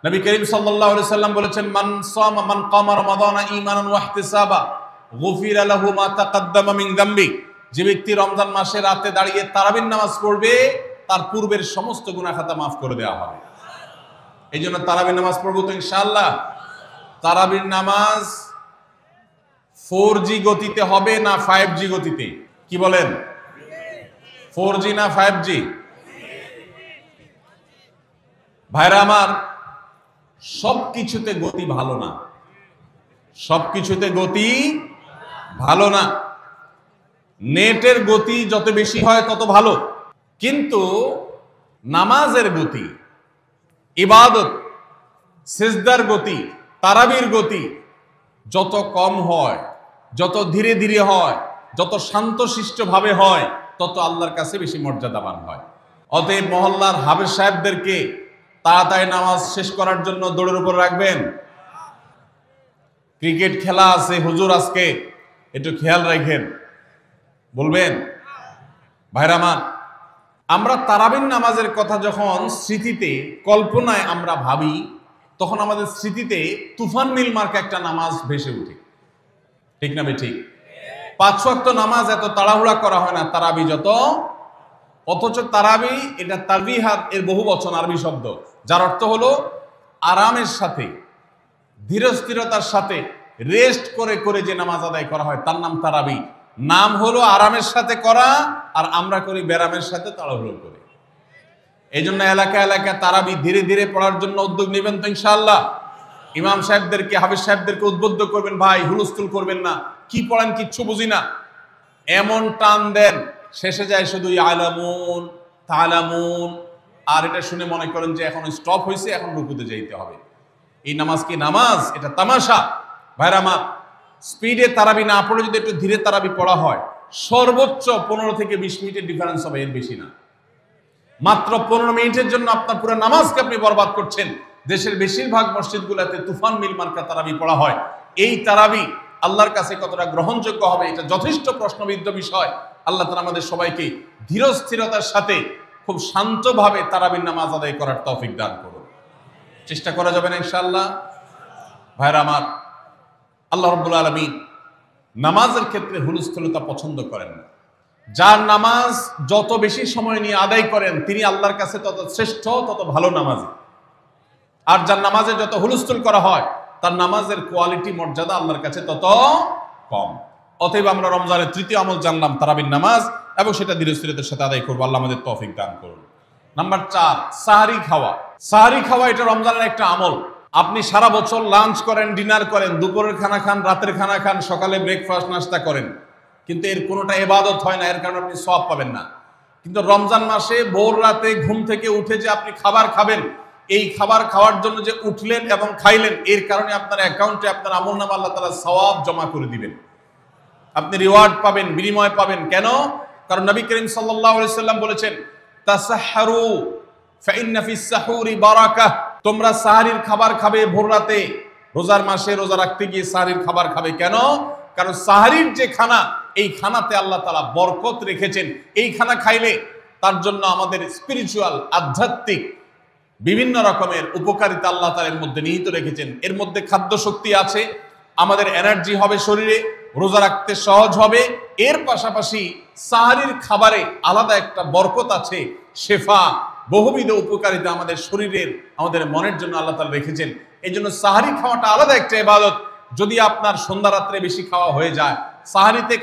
নবী করিম সাল্লাল্লাহু আলাইহি সাল্লাম বলেছেন, মান সামা মান কামা রমাদানা ঈমানান ওয়া ইহতিসাবা গুফিরা লাহু মা তাকাদ্দামা মিন যামবি। যে ব্যক্তি রমজান মাসে রাতে দাঁড়িয়ে তারাবির নামাজ পড়বে, তার পূর্বের সমস্ত গুনাহ খাতা মাফ করে দেওয়া হবে। এই জন্য তারাবির নামাজ পড়বো তো ইনশাআল্লাহ। তারাবির নামাজ 4G গতিতে হবে না 5G গতিতে? কি বলেন? 4G না 5G? ভাইরা আমার, সবকিছুতে গতি ভালো না, সবকিছুতে গতি ভালো না। নেটের গতি যত বেশি হয় তত ভালো, কিন্তু নামাজের গতি, ইবাদত, সিজদার গতি, তারাবির গতি যত কম হয়, যত ধীরে ধীরে হয়, যত শান্তশিষ্ট ভাবে হয়, তত আল্লাহর কাছে বেশি মর্যাদাবান হয়। অতএব মহল্লার হাফেজ সাহেবদেরকে তাড়াতাড়ি নামাজ শেষ করার জন্য দৌড়ের উপর রাখবেন। ক্রিকেট খেলা আছে হুজুর, আজকে একটু খেয়াল রাখেন, বলবেন? ভাইরা আমার, আমরা তারাবির নামাজের কথা যখন স্মৃতিতে কল্পনায় আমরা ভাবি, তখন আমাদের স্মৃতিতে তুফান মিল মার্কা একটা নামাজ ভেসে উঠে, ঠিক না ঠিক? 5 ওয়াক্ত নামাজ এত তাড়াহুড়া করা হয় না তারাবি যত, অথচ তারাবি এটা তারবিহাত এর বহু বচন আরবি শব্দ, যার অর্থ হলো আরামের সাথে, ধীরস্থিরতার সাথে, রেস্ট করে করে যে নামাজ আদায় করা হয় তার নাম তারাবি। নাম হলো আরামের সাথে করা, আর আমরা করি ব্যারামের সাথে তাড়াহুড়ো করে। এই জন্য এলাকা এলাকা তারাবি ধীরে ধীরে পড়ার জন্য উদ্যোগ নেবেন তো ইনশাআল্লাহ। ইমাম সাহেবদেরকে, হাফেজ সাহেবদেরকে উদ্বুদ্ধ করবেন, ভাই হুলস্থুল করবেন না, কি পড়েন কিচ্ছু বুঝি না, এমন টান দেন শেষে যায় শুধু ইয়ালামুন তালামুন, আর এটা শুনে মনে করেন যে এখন স্টপ হয়েছে, এখন রুকুতে যাইতে হবে। এই নামাজ কি নামাজ? এটা তামাশা। ভাইরা আমার, স্পিডে তারাবি না পড়ে যদি একটু ধীরে তারাবি পড়া হয়, সর্বোচ্চ 15 থেকে 20 মিনিটের ডিফারেন্স হবে, এর বেশি না। মাত্র 15 মিনিটের জন্য আপনার পুরো নামাজকে আপনি বরবাদ করছেন। দেশের বেশিরভাগ মসজিদগুলোতে তুফান মিল মার্কা তারাবি পড়া হয়। এই তারাবি আল্লাহর কাছে কতটা গ্রহণযোগ্য হবে, এটা যথেষ্ট প্রশ্নবিদ্ধ বিষয়। আল্লাহ তাআলা আমাদের সবাইকে ধীরস্থিরতার সাথে খুব শান্তভাবে তারাবির নামাজ আদায় করার তৌফিক দান করুন। চেষ্টা করা যাবে না ইনশাআল্লাহ? ভাইরা আমার, আল্লাহ রাব্বুল আলামিন নামাজের ক্ষেত্রে হুলস্থুলতা পছন্দ করেন না। যার নামাজ যত বেশি সময় নিয়ে আদায় করেন তিনি আল্লাহর কাছে তত শ্রেষ্ঠ, তত ভালো নামাজি। আর যার নামাজে যত হুলস্থুল করা হয় তার নামাজের কোয়ালিটি, মর্যাদা আল্লাহর কাছে তত কম। অতএব আমরা রমজানের তৃতীয় আমল জানলাম তারাবির নামাজ, এবং সেটা ধীরস্থিরতার সাথে আদায় করবো। আল্লাহ আমাদের তৌফিক দান করুন। নাম্বার 4, সাহরি খাওয়া। সাহরি খাওয়া এটা রমজানের একটা আমল। আপনি সারা বছর লাঞ্চ করেন, ডিনার করেন, দুপুরের খানা খান, রাতের খানা খান, সকালে ব্রেকফাস্ট নাস্তা করেন, কিন্তু এর কোনোটা ইবাদত হয় না, এর কারণে আপনি সওয়াব পাবেন না। কিন্তু রমজান মাসে ভোর রাতে ঘুম থেকে উঠে যে আপনি খাবার খাবেন, এই খাবার খাওয়ার জন্য যে উঠলেন এবং খাইলেন, এর কারণে আপনার অ্যাকাউন্টে আপনার আমলনামা আল্লাহ তাআলা সওয়াব জমা করে দিবেন, আপনি রিওয়ার্ড পাবেন, বিনিময় পাবেন। কেন? কারণ নবী করিম সাল্লাল্লাহু আলাইহি সাল্লাম বলেছেন, তাসাহহারু ফাইন্না ফিস সাহুরি বারাকাহ। তোমরা সাহরির খাবার খাবে ভোর রাতে। রোজার মাসে রোজা রাখতে গিয়ে সাহরির খাবার খাবে কেন? কারণ সাহরির যে খানা, এই খানাতে আল্লাহ তাআলা বরকত রেখেছেন। এই খানা খাইলে তার জন্য আমাদের স্পিরিচুয়াল, আধ্যাত্মিক বিভিন্ন রকমের উপকারিতা আল্লাহ তাআলা এর মধ্যে নিহিত রেখেছেন। এর মধ্যে খাদ্য শক্তি আছে, আমাদের এনার্জি হবে শরীরে, রোজা রাখতে সহজ হবে। এর পাশাপাশি সাহরির খাবারে আলাদা একটা বরকত আছে, শেফা, বহুবিধ উপকারিতা আমাদের শরীরের, আমাদের মনের জন্য আল্লাহ তাআলা রেখেছেন। এই জন্য সাহরি খাওয়াটা আলাদা একটা ইবাদত। যদি আপনার সন্ধ্যা রাত্রে বেশি খাওয়া হয়ে যায়, সাহরিতে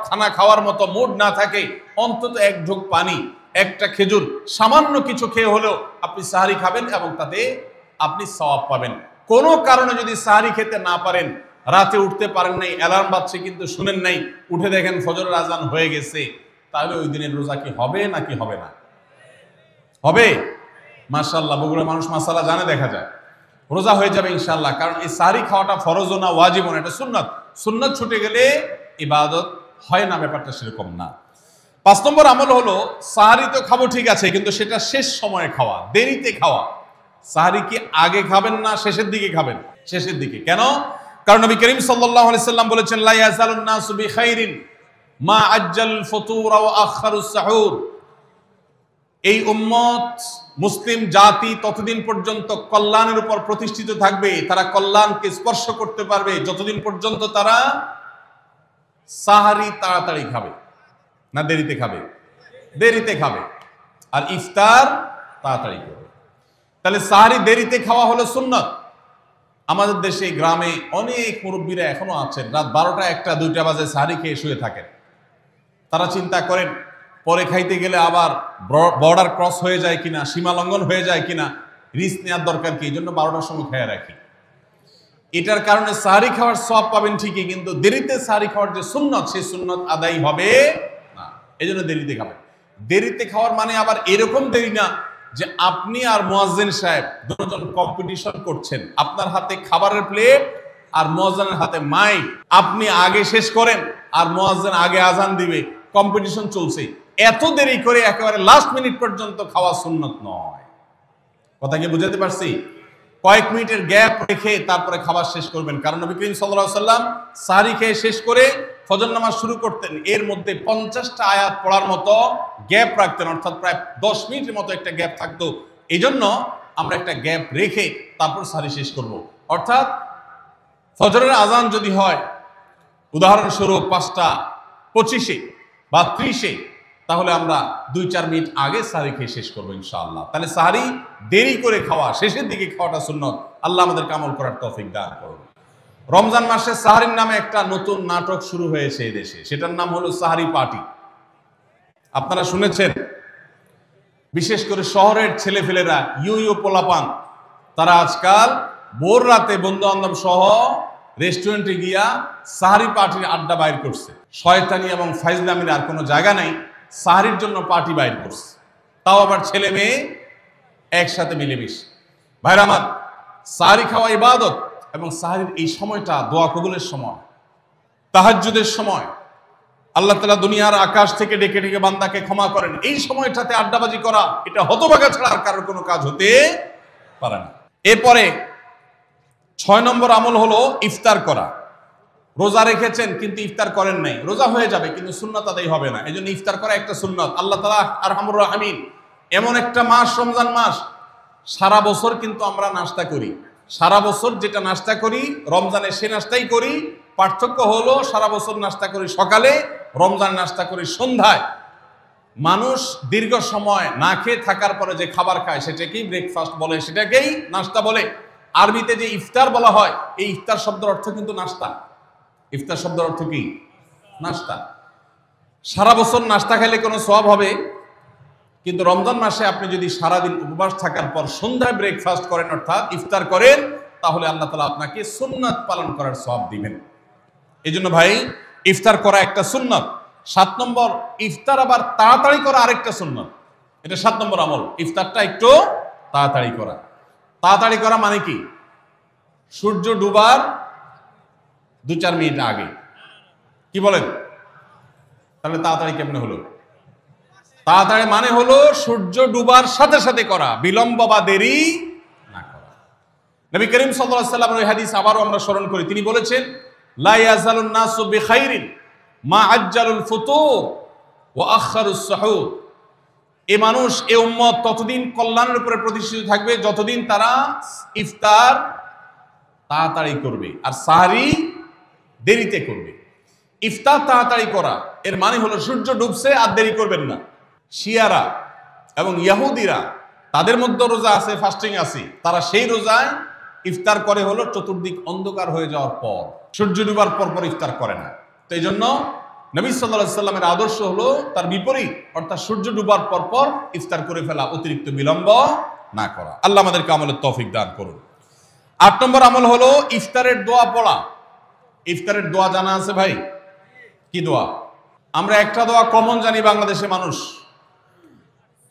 খানা খাওয়ার মতো মুড না থাকে, অন্তত এক ঢোক পানি, একটা খেজুর, সামান্য কিছু খেয়ে হলেও আপনি সাহরি খাবেন এবং তাতে আপনি সওয়াব পাবেন। কোনো কারণে যদি সাহরি খেতে না পারেন, রাতে উঠতে পারেন নাই, অ্যালার্ম বাজছে কিন্তু শুনেন নাই, উঠে দেখেন ফজরের আজান হয়ে গেছে, তাহলে ওই দিনের রোজা কি হবে নাকি হবে না? হবে। মাশাআল্লাহ, বগুড়ার মানুষ মাসালা জানে, দেখা যায় রোজা হয়ে যাবে ইনশাআল্লাহ। কারণ এই সাহরি খাওয়াটা ফরজও না, ওয়াজিবও না, এটা সুন্নাত। সুন্নাত ছুটে গেলে ইবাদত হয় না, ব্যাপারটা সেরকম না। 5 নম্বর আমল হলো, সাহরি তো খাবো ঠিক আছে, কিন্তু সেটা শেষ সময়ে খাওয়া, দেরিতে খাওয়া। সাহরি কি আগে খাবেন না শেষের দিকে খাবেন? শেষের দিকে। কেন? কারণ নবী করিম সাল্লাল্লাহু আলাইহি সাল্লাম বলেছেন, লা ইয়াজালুন নাসু বিখাইরিন মা আজ্জাল ফুতুর ওয়া আখারুস সাহুর। এই উম্মত, মুসলিম জাতি ততদিন পর্যন্ত কল্যাণের উপর প্রতিষ্ঠিত থাকবে, তারা কল্যাণকে স্পর্শ করতে পারবে যতদিন পর্যন্ত তারা সাহরি তাড়াতাড়ি খাবে, না দেরিতে খাবে? দেরিতে খাবে। আর ইফতার তাড়াতাড়ি করবে। তাহলে সাহরি দেরিতে খাওয়া হলো সুন্নাত। আমাদের দেশে গ্রামে অনেক মুরব্বীরা এখনো আছেন, রাত 12টা, 1টা, 2টা বাজে সাহরি খেয়ে শুয়ে থাকেন। তারা চিন্তা করেন পরে খাইতে গেলে আবার বর্ডার ক্রস হয়ে যায় কিনা, সীমা লঙ্ঘন হয়ে যায় কিনা, রিস্ক নেওয়ার দরকার কি, এই জন্য 12টার সময় খেয়ে রাখি। এটার কারণে সাহরি খাওয়ার সওয়াব পাবেন ঠিকই, কিন্তু দেরিতে সাহরি খাওয়ার যে সুন্নাত, সেই সুন্নাত আদায় হবে না। এই জন্য দেরিতে খাবেন। দেরিতে খাওয়ার মানে আবার এরকম দেরি না যে আপনি আর মুয়াজ্জিন সাহেব দুজন কম্পিটিশন করছেন, আপনার হাতে খাবারের প্লেট আর মুয়াজ্জিনের হাতে মাইক, আপনি আগে শেষ করেন আর মুয়াজ্জিন আগে আজান দিবে, কম্পিটিশন চলছে। এত দেরি করে একেবারে লাস্ট মিনিট পর্যন্ত খাওয়া সুন্নাত নয়। কথা কি বুঝাতে পারছি? কয়েক মিনিটের গ্যাপ রেখে তারপরে খাবার শেষ করবেন, কারণ নবী করিম সাল্লাল্লাহু আলাইহি সাল্লাম সাহরি খেয়ে শেষ করে ফজর নামাজ শুরু করতেন, এর মধ্যে 50টা আয়াত পড়ার মতো গ্যাপ রাখতেন, অর্থাৎ প্রায় 10 মিনিটের মতো একটা গ্যাপ থাকতো। এই জন্য আমরা একটা গ্যাপ রেখে তারপর সাহরি শেষ করব। অর্থাৎ ফজরের আজান যদি হয় উদাহরণস্বরূপ 5:25 বা 30, তাহলে আমরা 2-4 মিনিট আগে সাহরি খেয়ে শেষ করবো ইনশাআল্লাহ। তাহলে সাহরি দেরি করে খাওয়া, শেষের দিকে খাওয়াটা সুন্নত। আল্লাহ আমাদেরকে আমল করার তৌফিক দান করুন। রমজান মাসে সাহরির নামে একটা নতুন নাটক শুরু হয়েছে এই দেশে, সেটার নাম হলো সাহরি পার্টি। আপনারা শুনেছেন, বিশেষ করে শহরের ছেলেফেলেরা, ইউ পোলাপান, তারা আজকাল ভোর রাতে বন্ধু বান্ধব সহ রেস্টুরেন্টে গিয়া সাহরি পার্টির আড্ডা বাইর করছে। শয়তানি এবং ফাইজলামির আর কোনো জায়গা নাই, সাহরির জন্য পার্টি বাইর করছে, তাও আবার ছেলে মেয়ে একসাথে মিলেমিশে। ভাইরা আমার, সাহরি খাওয়া ইবাদত, এবং সাহরির এই সময়টা দোয়া কবুলের সময়, তাহাজ্জুদের সময়। আল্লাহ তাআলা দুনিয়ার আকাশ থেকে ডেকে ডেকে বান্দাকে ক্ষমা করেন। এই সময়টাতে আড্ডাবাজি করা, এটা হতভাগা ছাড়া আর কারোর কোনো কাজ হতে পারে না। এরপরে 6 নম্বর আমল হলো ইফতার করা। রোজা রেখেছেন কিন্তু ইফতার করেন নাই, রোজা হয়ে যাবে কিন্তু সুন্নাত আদায় হবে না, এই জন্য ইফতার করা একটা সুন্নাত। আল্লাহ তাআলা আরহামুর রাহিমিন, এমন একটা মাস রমজান মাস, সারা বছর কিন্তু আমরা নাস্তা করি, সারা বছর যেটা নাস্তা করি রমজানে সে নাস্তাই করি। পার্থক্য হলো সারা বছর নাস্তা করি সকালে, রমজান নাস্তা করি সন্ধ্যায়। মানুষ দীর্ঘ সময় না খেয়ে থাকার পরে যে খাবার খায় সেটাকেই ব্রেকফাস্ট বলে, সেটাকেই নাস্তা বলে। আরবিতে যে ইফতার বলা হয়, এই ইফতার শব্দের অর্থ কিন্তু নাস্তা। ইফতার শব্দের অর্থ কি? নাস্তা। সারা বছর নাস্তা খেলে কোনো সওয়াব হবে, কিন্তু রমজান মাসে আপনি যদি সারাদিন উপবাস থাকার পর সন্ধ্যায় ব্রেকফাস্ট করেন, অর্থাৎ ইফতার করেন, তাহলে আল্লাহ তাআলা আপনাকে সুন্নাত পালন করার সওয়াব দিবেন। এই জন্য ভাই, ইফতার করা একটা সুন্নাত। 7 নম্বর, ইফতার আবার তাড়াতাড়ি করা আরেকটা সুন্নাত। এটা 7 নম্বর আমল, ইফতারটা একটু তাড়াতাড়ি করা। তাড়াতাড়ি করা মানে কি? সূর্য ডুবার 2-4 মিনিট আগে। কি বলেন? তাহলে তাড়াতাড়ি কেমনে হলো? তাড়াতাড়ি মানে হলো সূর্য ডুবার সাথে সাথে করা, বিলম্ব বা দেরি না করা। নবী করিম সাল্লাল্লাহু আলাইহি ওয়াসাল্লামের এই হাদিস আবারও আমরা স্মরণ করি। তিনি বলেছেন, লা ইয়াজালুন নাসু বিখাইরিন মা আজ্জালুল ফুতুর ওয়া আখারুস সুহুর। এই মানুষ, এই উম্মত ততদিন কল্যাণের উপরে প্রতিষ্ঠিত থাকবে যতদিন তারা ইফতার তাড়াতাড়ি করবে আর সাহরি দেরিতে করবে। ইফতার তাড়াতাড়ি করা এর মানে হলো সূর্য ডুবছে আর দেরি করবেন না। শিয়ারা এবং ইহুদিরা, তাদের মধ্যে রোজা আছে, ফাস্টিং আছে, তারা সেই রোজায় ইফতার করে হলো চতুর্দিক অন্ধকার হয়ে যাওয়ার পর, সূর্য ডুবার পর পর ইফতার করে না। তো এই জন্য নবী সাল্লাল্লাহু আলাইহি সাল্লামের আদর্শ হলো তার বিপরীত, অর্থাৎ সূর্য ডুবার পর পর ইফতার করে ফেলা, অতিরিক্ত বিলম্ব না করা। আল্লাহ আমাদেরকে আমলের তৌফিক দান করুন। 8 নম্বর আমল হলো ইফতারের দোয়া পড়া। ইফতারের দোয়া জানা আছে ভাই? কি দোয়া? আমরা একটা দোয়া কমন জানি বাংলাদেশে মানুষ,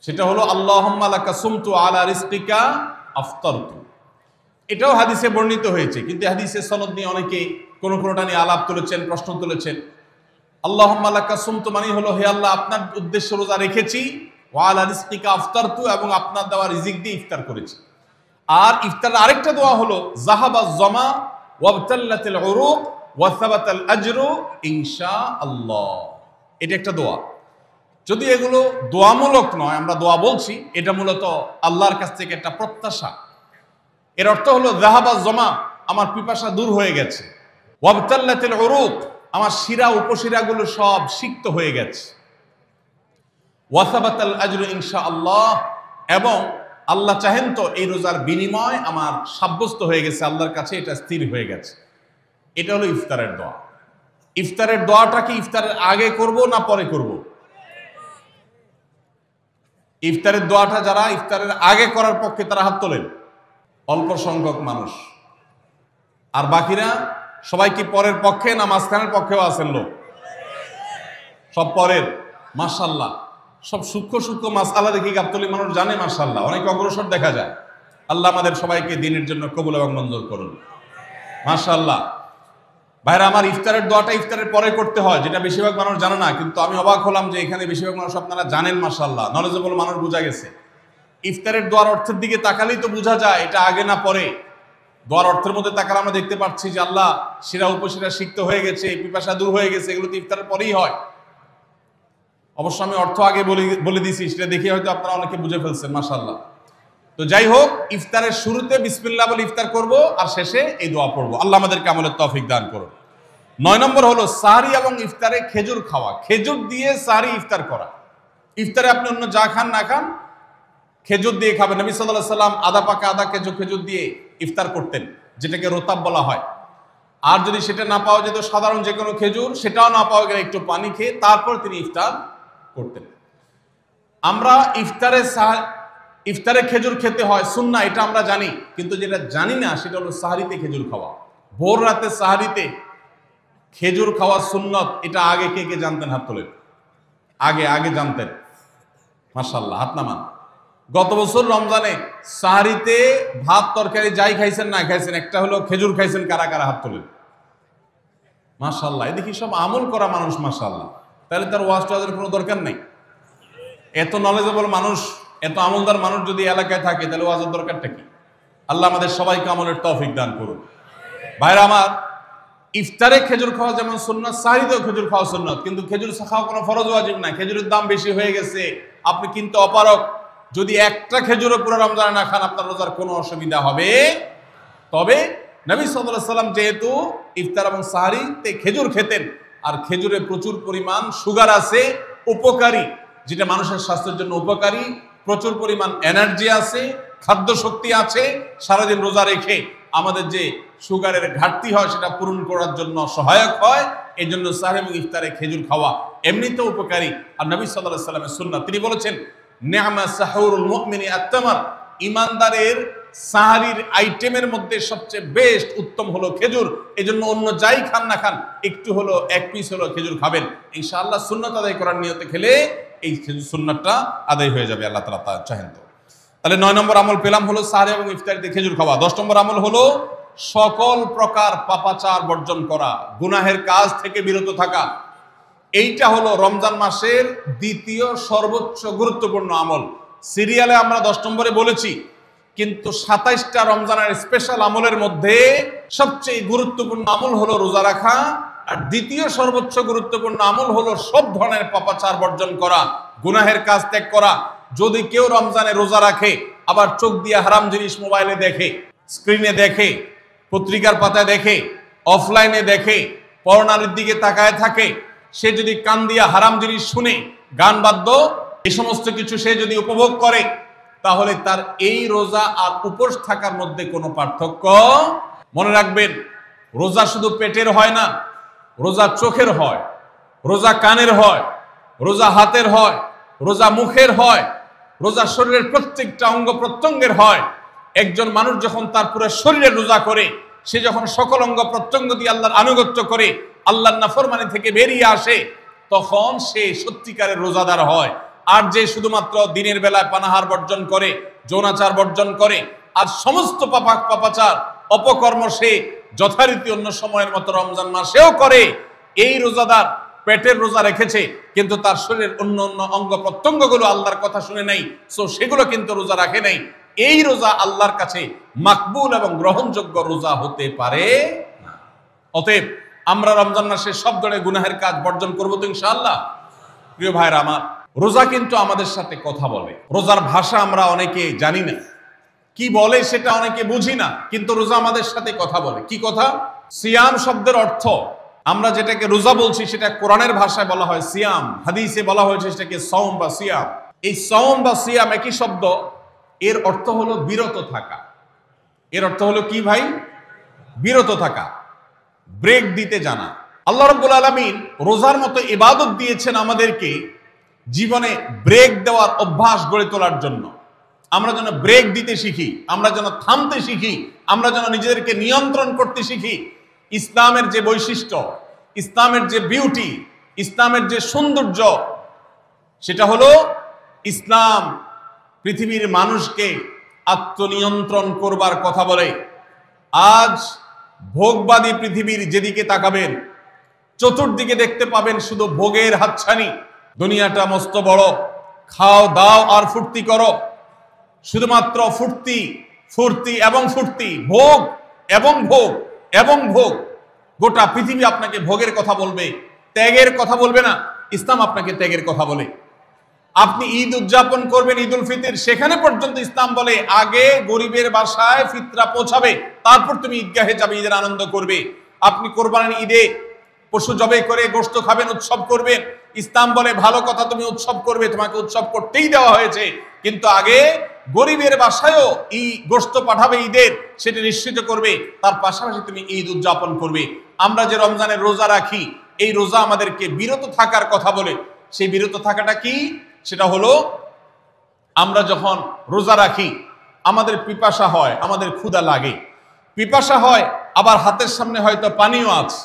সেটা হলো আল্লাহুম্মা লাকা সুমতু আলা রিজকিকা আফতারতু। এটাও হাদিসে বর্ণিত হয়েছে, কিন্তু হাদিসের সনদ নিয়ে অনেকে কোনোটা নিয়ে আলাপ তুলেছেন, প্রশ্ন তুলেছেন। আল্লাহুম্মা লাকা সুমতু মানে হলো, হে আল্লাহ, আপনার উদ্দেশ্যে রোজা রেখেছি, ওয়া আলা রিজকিকা আফতারতু, এবং আপনার দেওয়া রিজিক দিয়ে ইফতার করেছি। আর ইফতারের আরেকটা দোয়া হলো যাহাবাজ জামা ওয়াবতাল্লাতিল উরুক ওয়া সাবাতাল আজরু ইনশাআল্লাহ। এটা একটা দোয়া। যদি এগুলো দোয়ামূলক নয়, আমরা দোয়া বলছি, এটা মূলত আল্লাহর কাছ থেকে একটা প্রত্যাশা। এর অর্থ হলো যাহাবাজ জামা, আমার পিপাসা দূর হয়ে গেছে, ওয়াবতাল্লাতিল উরুক, আমার শিরা উপশিরাগুলো সব সিক্ত হয়ে গেছে, ওয়া সাবাতাল আজরু ইনশাআল্লাহ, এবং আল্লাহ চাহেন তো এই রোজার বিনিময় আমার সাব্যস্ত হয়ে গেছে আল্লাহর কাছে, এটা স্থির হয়ে গেছে। এটা হলো ইফতারের দোয়া। ইফতারের দোয়াটা কি ইফতারের আগে করব না পরে করব? ইফতারের দোয়াটা যারা ইফতারের আগে করার পক্ষে তারা হাত তোলেন, অল্প সংখ্যক মানুষ। আর বাকিরা সবাই কি পরের পক্ষে না মাঝখানের পক্ষেও আছেন লোক? সব পরের। মাশাআল্লাহ, সব সূক্ষ্ম সূক্ষ্ম মাসআলা দেখি গাবতলী মানুষ জানে, মাশাআল্লাহ, অনেক অগ্রসর দেখা যায়। আল্লাহ আমাদের সবাইকে দিনের জন্য কবুল এবং মঞ্জুর করুন, মাশাআল্লাহ। ভাইরা আমার, ইফতারের দোয়াটা ইফতারের পরে করতে হয়, যেটা বেশিরভাগ মানুষ জানে না। কিন্তু আমি অবাক হলাম যে এখানে বেশিরভাগ মানুষ আপনারা জানেন, মাশাআল্লাহ, নলেজেবল মানুষ বোঝা গেছে। ইফতারের দোয়ার অর্থের দিকে তাকালেই তো বোঝা যায় এটা আগে না পরে। দোয়ার অর্থের মধ্যে তাকালে আমরা দেখতে পাচ্ছি যে আল্লাহ শিরা উপশিরা সিক্ত হয়ে গেছে, পিপাসা দূর হয়ে গেছে, এগুলো তো ইফতারের পরেই হয়। অবশ্য আমি অর্থ আগে বলে দিয়েছি, সেটা দেখে হয়তো আপনারা অনেকে বুঝে ফেলছেন, মাশাআল্লাহ। তো যাই হোক, ইফতারের শুরুতে বিসমিল্লাহ বলে ইফতার করব, আর শেষে এই দোয়া পড়বো। আল্লাহ আমাদেরকে আমলের তৌফিক দান করুন। 9 নম্বর হলো সাহরি এবং ইফতারে খেজুর খাওয়া। খেজুর দিয়ে সাহরি ইফতার করা। ইফতারে আপনি অন্য যা খান না খান, খেজুর দিয়ে খাবেন। নবী সাল্লাল্লাহু আলাইহি সাল্লাম আদা পাকা আদা খেজুর দিয়ে ইফতার করতেন, যেটাকে রোতাব বলা হয়। আর যদি সেটা না পাওয়া যেত, সাধারণ যে কোনো খেজুর, সেটাও না পাওয়া গেলে একটু পানি খেয়ে তারপর তিনি ইফতার করতেন। আমরা ইফতারে খেজুর খেতে হয় সুন্নাহ, এটা আমরা জানি, কিন্তু যেটা জানি না সেটা হলো সাহরিতে খেজুর খাওয়া। ভোর রাতে সাহরিতে খেজুর খাওয়া সুন্নত, এটা আগে কে কে জানতেন? হাত তোলেন। আগে জানতেন? মাশাআল্লাহ, হাত নামান। গত বছর রমজানে সাহরিতে ভাত তরকারি যাই খাইছেন না খাইছেন, একটা হলো খেজুর খাইছেন, কারা কারা হাত তোলেন? মাশাআল্লাহ, দেখি সব আমল করা মানুষ, মাশাআল্লাহ। তাহলে তার ওয়াজ টোয়াজের কোনো দরকার নেই। এত নলেজেবল মানুষ, এত আমলদার মানুষ যদি এলাকায় থাকে, তাহলে ওয়াজের দরকারটা কি? আল্লাহ আমাদের সবাইকে আমলের তৌফিক দান করুন। ভাইরা আমার, ইফতারে খেজুর খাওয়া যেমন সুন্নাত, সাহরিতেও খেজুর খাওয়া সুন্নাত, কিন্তু খেজুর খাওয়া কোনো ফরজ ওয়াজিব না। খেজুরের দাম বেশি হয়ে গেছে, আপনি কিনতে অপারগ। যদি একটা খেজুরও পুরো রমজানে না খান, আপনার রোজার কোনো অসুবিধা হবে। তবে নবী সাল্লাল্লাহু আলাইহি সাল্লাম যেহেতু ইফতার এবং সাহরিতে খেজুর খেতেন, আর খেজুরে প্রচুর পরিমাণ সুগার আছে, উপকারী, যেটা মানুষের স্বাস্থ্যের জন্য উপকারী, প্রচুর পরিমাণ এনার্জি আছে, খাদ্য শক্তি আছে, সারাদিন রোজা রেখে আমাদের যে সুগারের ঘাটতি হয় সেটা পূরণ করার জন্য সহায়ক হয়। এই জন্য সাহরি এবং ইফতারে খেজুর খাওয়া এমনিতেও উপকারী। আর নবী সাল্লাল্লাহু আলাইহি সাল্লামের সুন্নাত, তিনি বলেছেন, নি'মা সাহুরুল মুমিনি আত-তামার, ঈমানদারের সাহরির আইটেমের মধ্যে সবচেয়ে বেস্ট উত্তম হলো খেজুর। এজন্য অন্য যাই খান না খান, একটু হলো, এক পিস হলো খেজুর খাবেন, ইনশাআল্লাহ সুন্নাত আদায় করার নিয়তে খেলে এই সুন্নাতটা আদায় হয়ে যাবে, আল্লাহ তাআলা তা চাহেন তো। তাহলে 9 নম্বর আমল পেলাম হলো সাহরি এবং ইফতারিতে খেজুর খাওয়া। 10 নম্বর আমল হলো সকল প্রকার পাপাচার বর্জন করা, গুনাহের কাজ থেকে বিরত থাকা। এইটা হলো রমজান মাসের দ্বিতীয় সর্বোচ্চ গুরুত্বপূর্ণ আমল। সিরিয়ালে আমরা 10 নম্বরে বলেছি, কিন্তু 27টা রমজানের স্পেশাল আমলের মধ্যে সবচেয়ে গুরুত্বপূর্ণ আমল হলো রোজা রাখা, আর দ্বিতীয় সর্বোচ্চ গুরুত্বপূর্ণ আমল হলো সব ধরনের পাপাচার বর্জন করা, গুনাহের কাজ ত্যাগ করা। যদি কেউ রমজানে রোজা রাখে, আবার চোখ দিয়ে হারাম জিনিস মোবাইলে দেখে, স্ক্রিনে দেখে, পত্রিকার পাতায় দেখে, অফলাইনে দেখে, পরনারীর দিকে তাকায় থাকে, সে যদি কান দিয়া হারাম জিনিস শুনে, গান বাদ্য, এই সমস্ত কিছু সে যদি উপভোগ করে, তাহলে তার এই রোজা আর উপোস থাকার মধ্যে কোনো পার্থক্য। মনে রাখবেন, রোজা শুধু পেটের হয় না, রোজা চোখের হয়, রোজা কানের হয়, রোজা হাতের হয়, রোজা মুখের হয়, রোজা শরীরের প্রত্যেকটা অঙ্গ প্রত্যঙ্গের হয়। একজন মানুষ যখন তার পুরো শরীরে রোজা করে, সে যখন সকল অঙ্গ প্রত্যঙ্গ দিয়ে আল্লাহর আনুগত্য করে, আল্লাহর নাফরমানি থেকে বেরিয়ে আসে, তখন সে সত্যিকারের রোজাদার হয়। আর যে শুধুমাত্র দিনের বেলায় পানাহার বর্জন করে, যৌনাচার বর্জন করে, আর সমস্ত পাপাচার অপকর্ম সে যথারীতি অন্য সময়ের মতো রমজান মাসেও করে, এই রোজাদার পেটের রোজা রেখেছে, কিন্তু তার শরীরের অন্য অন্য অঙ্গ প্রত্যঙ্গগুলো আল্লাহর কথা শুনে নাই, সো সেগুলো কিন্তু রোজা রাখে নাই। এই রোজা আল্লাহর কাছে মাকবুল এবং গ্রহণযোগ্য রোজা হতে পারে না। অতএব আমরা রমজান মাসে সব ধরনের গুনাহের কাজ বর্জন করবো তো ইনশাআল্লাহ। প্রিয় ভাইরা আমার, রোজা কিন্তু আমাদের সাথে কথা বলে। রোজার ভাষা আমরা অনেকে জানি না, কি বলে সেটা অনেকে বুঝি না, কিন্তু রোজা আমাদের সাথে কথা বলে। কি কথা? সিয়াম শব্দের অর্থ, আমরা যেটাকে রোজা বলছি সেটা কোরআনের ভাষায় বলা হয় সিয়াম, হাদিসে বলা হয়েছে সেটাকে সওম বা সিয়াম। এই সওম বা সিয়াম একই শব্দ, এর অর্থ হলো বিরত থাকা। এর অর্থ হলো কি ভাই? বিরত থাকা, ব্রেক দিতে জানা। আল্লাহ রাব্বুল আলামিন রোজার মতো ইবাদত দিয়েছেন আমাদেরকে জীবনে ব্রেক দেওয়ার অভ্যাস গড়ে তোলার জন্য। আমরা যেন ব্রেক দিতে শিখি, আমরা যেন থামতে শিখি, আমরা যেন নিজেদেরকে নিয়ন্ত্রণ করতে শিখি। ইসলামের যে বৈশিষ্ট্য, ইসলামের যে বিউটি, ইসলামের যে সৌন্দর্য, সেটা হলো ইসলাম পৃথিবীর মানুষকে আত্মনিয়ন্ত্রণ করবার কথা বলে। আজ ভোগবাদী পৃথিবীর যেদিকে তাকাবেন, চতুর্দিকে দেখতে পাবেন শুধু ভোগের হাতছানি। দুনিয়াটা মস্ত বড়, খাও দাও আর ফুর্তি করো। শুধুমাত্র ফুর্তি ফুর্তি এবং ফুর্তি, ভোগ এবং ভোগ এবং ভোগ। গোটা পৃথিবী আপনাকে ভোগের কথা বলবে, ত্যাগের কথা বলবে না। ইসলাম আপনাকে ত্যাগের কথা বলে। আপনি ঈদ উদযাপন করবেন, ঈদ উল ফিতর, সেখানে পর্যন্ত ইসলাম বলে আগে গরিবের বাসায় ফিতরা পৌঁছাবে, তারপর তুমি ঈদগাহে যাবে, ঈদের আনন্দ করবে। আপনি কোরবানির ঈদে পশু জবাই করে গোশত খাবেন, উৎসব করবেন। ইসলাম বলে ভালো কথা, তুমি উৎসব করবে, তোমাকে উৎসব করতেই দেওয়া হয়েছে, কিন্তু আগে গরিবের বাসায়ও গোশত পাঠাবে ঈদের, সেটা নিশ্চিত করবে, তার পাশাপাশি তুমি ঈদ উদযাপন করবে। আমরা যে রমজানের রোজা রাখি, এই রোজা আমাদেরকে বিরত থাকার কথা বলে। সেই বিরত থাকাটা কি? সেটা হলো আমরা যখন রোজা রাখি আমাদের পিপাসা হয়, আমাদের ক্ষুধা লাগে, পিপাসা হয়, আবার হাতের সামনে হয়তো পানিও আছে।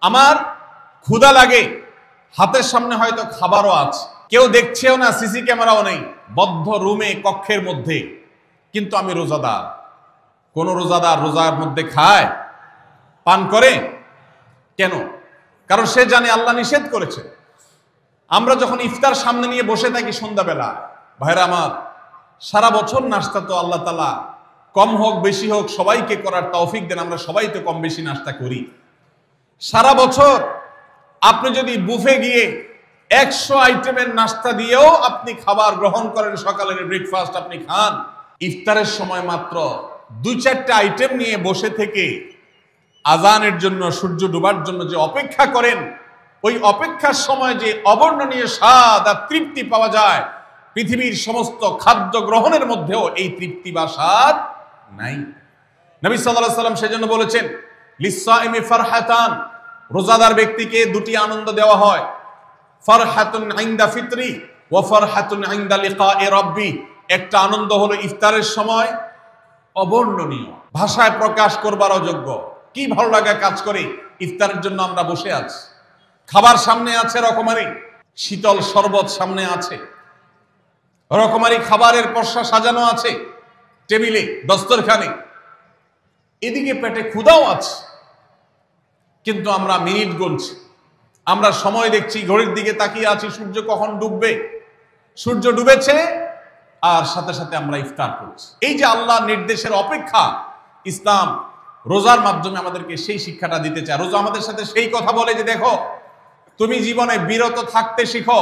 আমার ক্ষুধা লাগে, হাতের সামনে হয়তো খাবারও আছে, কেউ দেখছেও না, সিসি ক্যামেরাও নেই, বদ্ধ রুমে কক্ষের মধ্যে, কিন্তু আমি রোজাদার। কোন রোজাদার রোজার মধ্যে খায়, পান করে? কেন? কারণ সে জানে আল্লাহ নিষেধ করেছে। আমরা যখন ইফতার সামনে নিয়ে বসে থাকি সন্ধ্যাবেলা, ভাইরা আমার, সারা বছর নাস্তা তো আল্লাহ তাআলা কম হোক বেশি হোক সবাইকে করার তৌফিক দেন, আমরা সবাই তো কম বেশি নাস্তা করি সারা বছর। আপনি যদি বুফে গিয়ে 100 আইটেমের নাস্তা দিয়েও আপনি খাবার গ্রহণ করেন, সকালের ব্রেকফাস্ট আপনি খান, ইফতারের সময় মাত্র 2-4টা আইটেম নিয়ে বসে থেকে আজানের জন্য, সূর্য ডুবার জন্য যে অপেক্ষা করেন, ওই অপেক্ষার সময় যে অবর্ণনীয় স্বাদ আর তৃপ্তি পাওয়া যায়, পৃথিবীর সমস্ত খাদ্য গ্রহণের মধ্যেও এই তৃপ্তি বা স্বাদ নাই। নবী সাল্লাল্লাহু আলাইহি ওয়াসাল্লাম সেজন্য বলেছেন, লিসসাইমি ফারহাতান, রোজাদার ব্যক্তিকে দুটি আনন্দ দেওয়া হয়, ফারহাতুন ইনদা ফিতরি ওয়া ফারহাতুন ইনদা লিকাই রাব্বি। একটা আনন্দ হলো ইফতারের সময়, অবর্ণনীয়, ভাষায় প্রকাশ করবার অযোগ্য। কি ভালো লাগা কাজ করে, ইফতারের জন্য আমরা বসে আছি, খাবার সামনে আছে, রকমারি শীতল শরবত সামনে আছে, রকমারি খাবারের পসরা সাজানো আছে টেবিলে, দস্তরখানে, এদিকে পেটে ক্ষুধাও আছে, কিন্তু আমরা মিনিট গুনছি, আমরা সময় দেখছি, ঘড়ির দিকে তাকিয়ে আছি, সূর্য কখন ডুববে। সূর্য ডুবেছে আর সাথে সাথে আমরা ইফতার করছি। এই যে আল্লাহর নির্দেশের অপেক্ষা, ইসলাম রোজার মাধ্যমে আমাদেরকে সেই শিক্ষাটা দিতে চায়। রোজা আমাদের সাথে সেই কথা বলে যে দেখো, তুমি জীবনে বিরত থাকতে শিখো,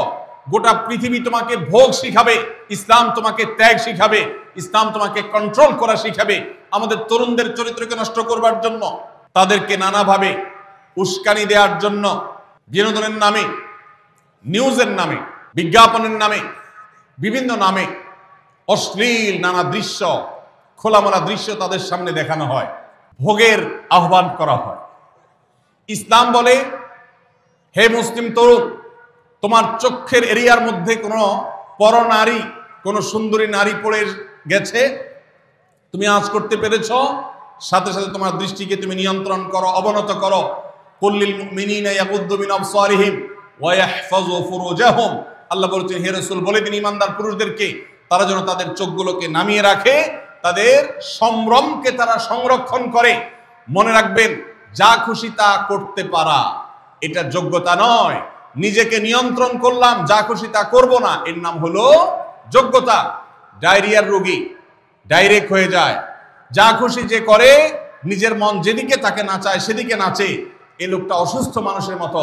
গোটা পৃথিবী তোমাকে ভোগ শিখাবে, ইসলাম তোমাকে ত্যাগ শিখাবে, ইসলাম তোমাকে কন্ট্রোল করা শিখাবে। আমাদের তরুণদের চরিত্রকে নষ্ট করবার জন্য, তাদেরকে নানাভাবে উস্কানি দেওয়ার জন্য, বিনোদনের নামে, নিউজের নামে, বিজ্ঞাপনের নামে, বিভিন্ন নামে অশ্লীল নানা দৃশ্য, খোলামেলা দৃশ্য তাদের সামনে দেখানো হয়, ভোগের আহ্বান করা হয়। ইসলাম বলে, হে মুসলিম তরুণ, তোমার চোখের এরিয়ার মধ্যে কোনো পরনারী, কোনো সুন্দরী নারী পড়ে গেছে, তুমি আজ করতে পেরেছ, সাথে সাথে তোমার দৃষ্টিকে তুমি নিয়ন্ত্রণ করো, অবনত করো। কুল্লিল মুমিনিনা ইয়াগুদ্দু মিন আবসারিহিম ওয়া ইয়াহফাযু ফুরুজাহুম। আল্লাহ বলেছেন, হে রাসূল বলে দিন ঈমানদার পুরুষদেরকে, তারা যেন তাদের চোখগুলোকে নামিয়ে রাখে, তাদের সম্ভ্রমকে তারা সংরক্ষণ করে। মনে রাখবেন, যা খুশি তা করতে পারা এটা যোগ্যতা নয়। নিজেকে নিয়ন্ত্রণ করলাম, যা খুশি তা করব না, এর নাম হলো যোগ্যতা। ডায়রিয়ার রোগী ডাইরেক্ট হয়ে যায়, যা খুশি যে করে, নিজের মন যেদিকে তাকে নাচায় সেদিকে নাচে, এই লোকটা অসুস্থ মানুষের মতো।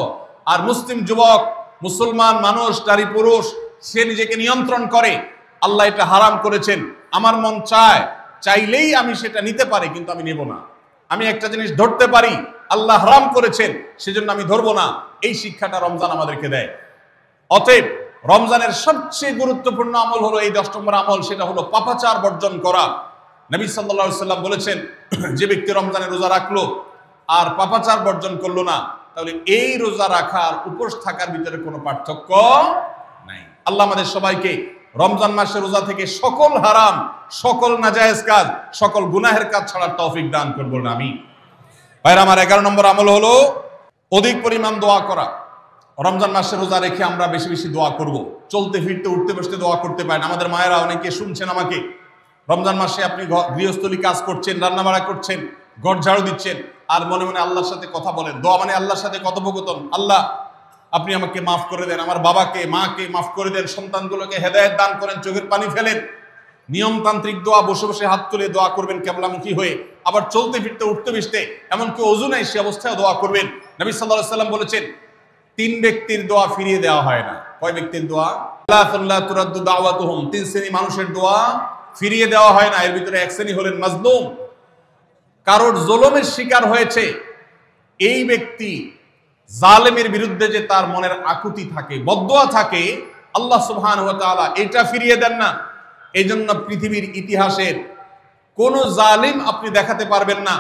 আর মুসলিম যুবক, মুসলমান মানুষ, নারী পুরুষ, সে নিজেকে নিয়ন্ত্রণ করে। আল্লাহ এটা হারাম করেছেন, আমার মন চায়, চাইলেই আমি সেটা নিতে পারি, কিন্তু আমি নেব না। আমি একটা জিনিস ধরতে পারি, আল্লাহ হারাম করেছেন, সেজন্য আমি ধরবো না। এই শিক্ষাটা রমজান আমাদেরকে দেয়। অতএব রমজানের সবচেয়ে গুরুত্বপূর্ণ আমল হলো এই 10 নম্বর আমল, সেটা হলো পাপাচার বর্জন করা। নবী সাল্লাল্লাহু আলাইহি ওয়াসাল্লাম বলেছেন, যে ব্যক্তি রমজানে রোজা রাখলো আর পাপাচার বর্জন করলো না, তাহলে এই রোজা রাখার উপোস থাকার ভিতরে কোনো পার্থক্য নাই। আল্লাহ আমাদের সবাইকে রমজান মাসে রোজা থেকে সকল হারাম, সকল নাজায়েজ কাজ, সকল গুনাহের কাজ ছাড়ার তৌফিক দান করবেন। আমি ভাইরা আমার, 11 নম্বর আমল হলো অধিক পরিমাণ দোয়া করা। রমজান মাসে রোজা রেখে আমরা বেশি বেশি দোয়া করব। চলতে ফিরতে, উঠতে বসতে দোয়া করতে পারেন। আমাদের মায়েরা অনেকে শুনছেন আমাকে, রমজান মাসে আপনি গৃহস্থলী কাজ করছেন, রান্নাবাড়া করছেন, ঘর ঝাড়ু দিচ্ছেন, আর মনে মনে আল্লাহর সাথে কথা বলেন। দোয়া মানে আল্লাহর সাথে কথোপকথন। আল্লাহ, আপনি আমাকে মাফ করে দেন, আমার বাবাকে মাকে মাফ করে দেন, সন্তানগুলোকে হেদায়েত দান করেন, চোখের পানি ফেলেন, নিয়মতান্ত্রিক দোয়া, বসে বসে হাত তুলে দোয়া করবেন কেবলামুখী হয়ে, আবার চলতে ফিরতে উঠতে বসতে, এমনকি ওযু নাই সে অবস্থায় দোয়া করবেন। নবী সাল্লাল্লাহু আলাইহি ওয়াসাল্লাম বলেছেন 3 ব্যক্তির দোয়া ফিরিয়ে দেওয়া হয় না। কয় ব্যক্তির দোয়া? লা তুরাদ্দু দাওয়াতুহুম, 3 শ্রেণী মানুষের দোয়া ফিরিয়ে দেওয়া হয় না। এর ভিতরে এক শ্রেণী হলেন মাজলুম, কারোর জুলুমের শিকার হয়েছে। এই ব্যক্তি জালেমের বিরুদ্ধে যে তার মনের আকুতি থাকে, বদদোয়া থাকে, আল্লাহ সুবহানাহু ওয়া তাআলা এটা ফিরিয়ে দেন না। এই জন্য পৃথিবীর ইতিহাসের কোন জালিম আপনি দেখাতে পারবেন না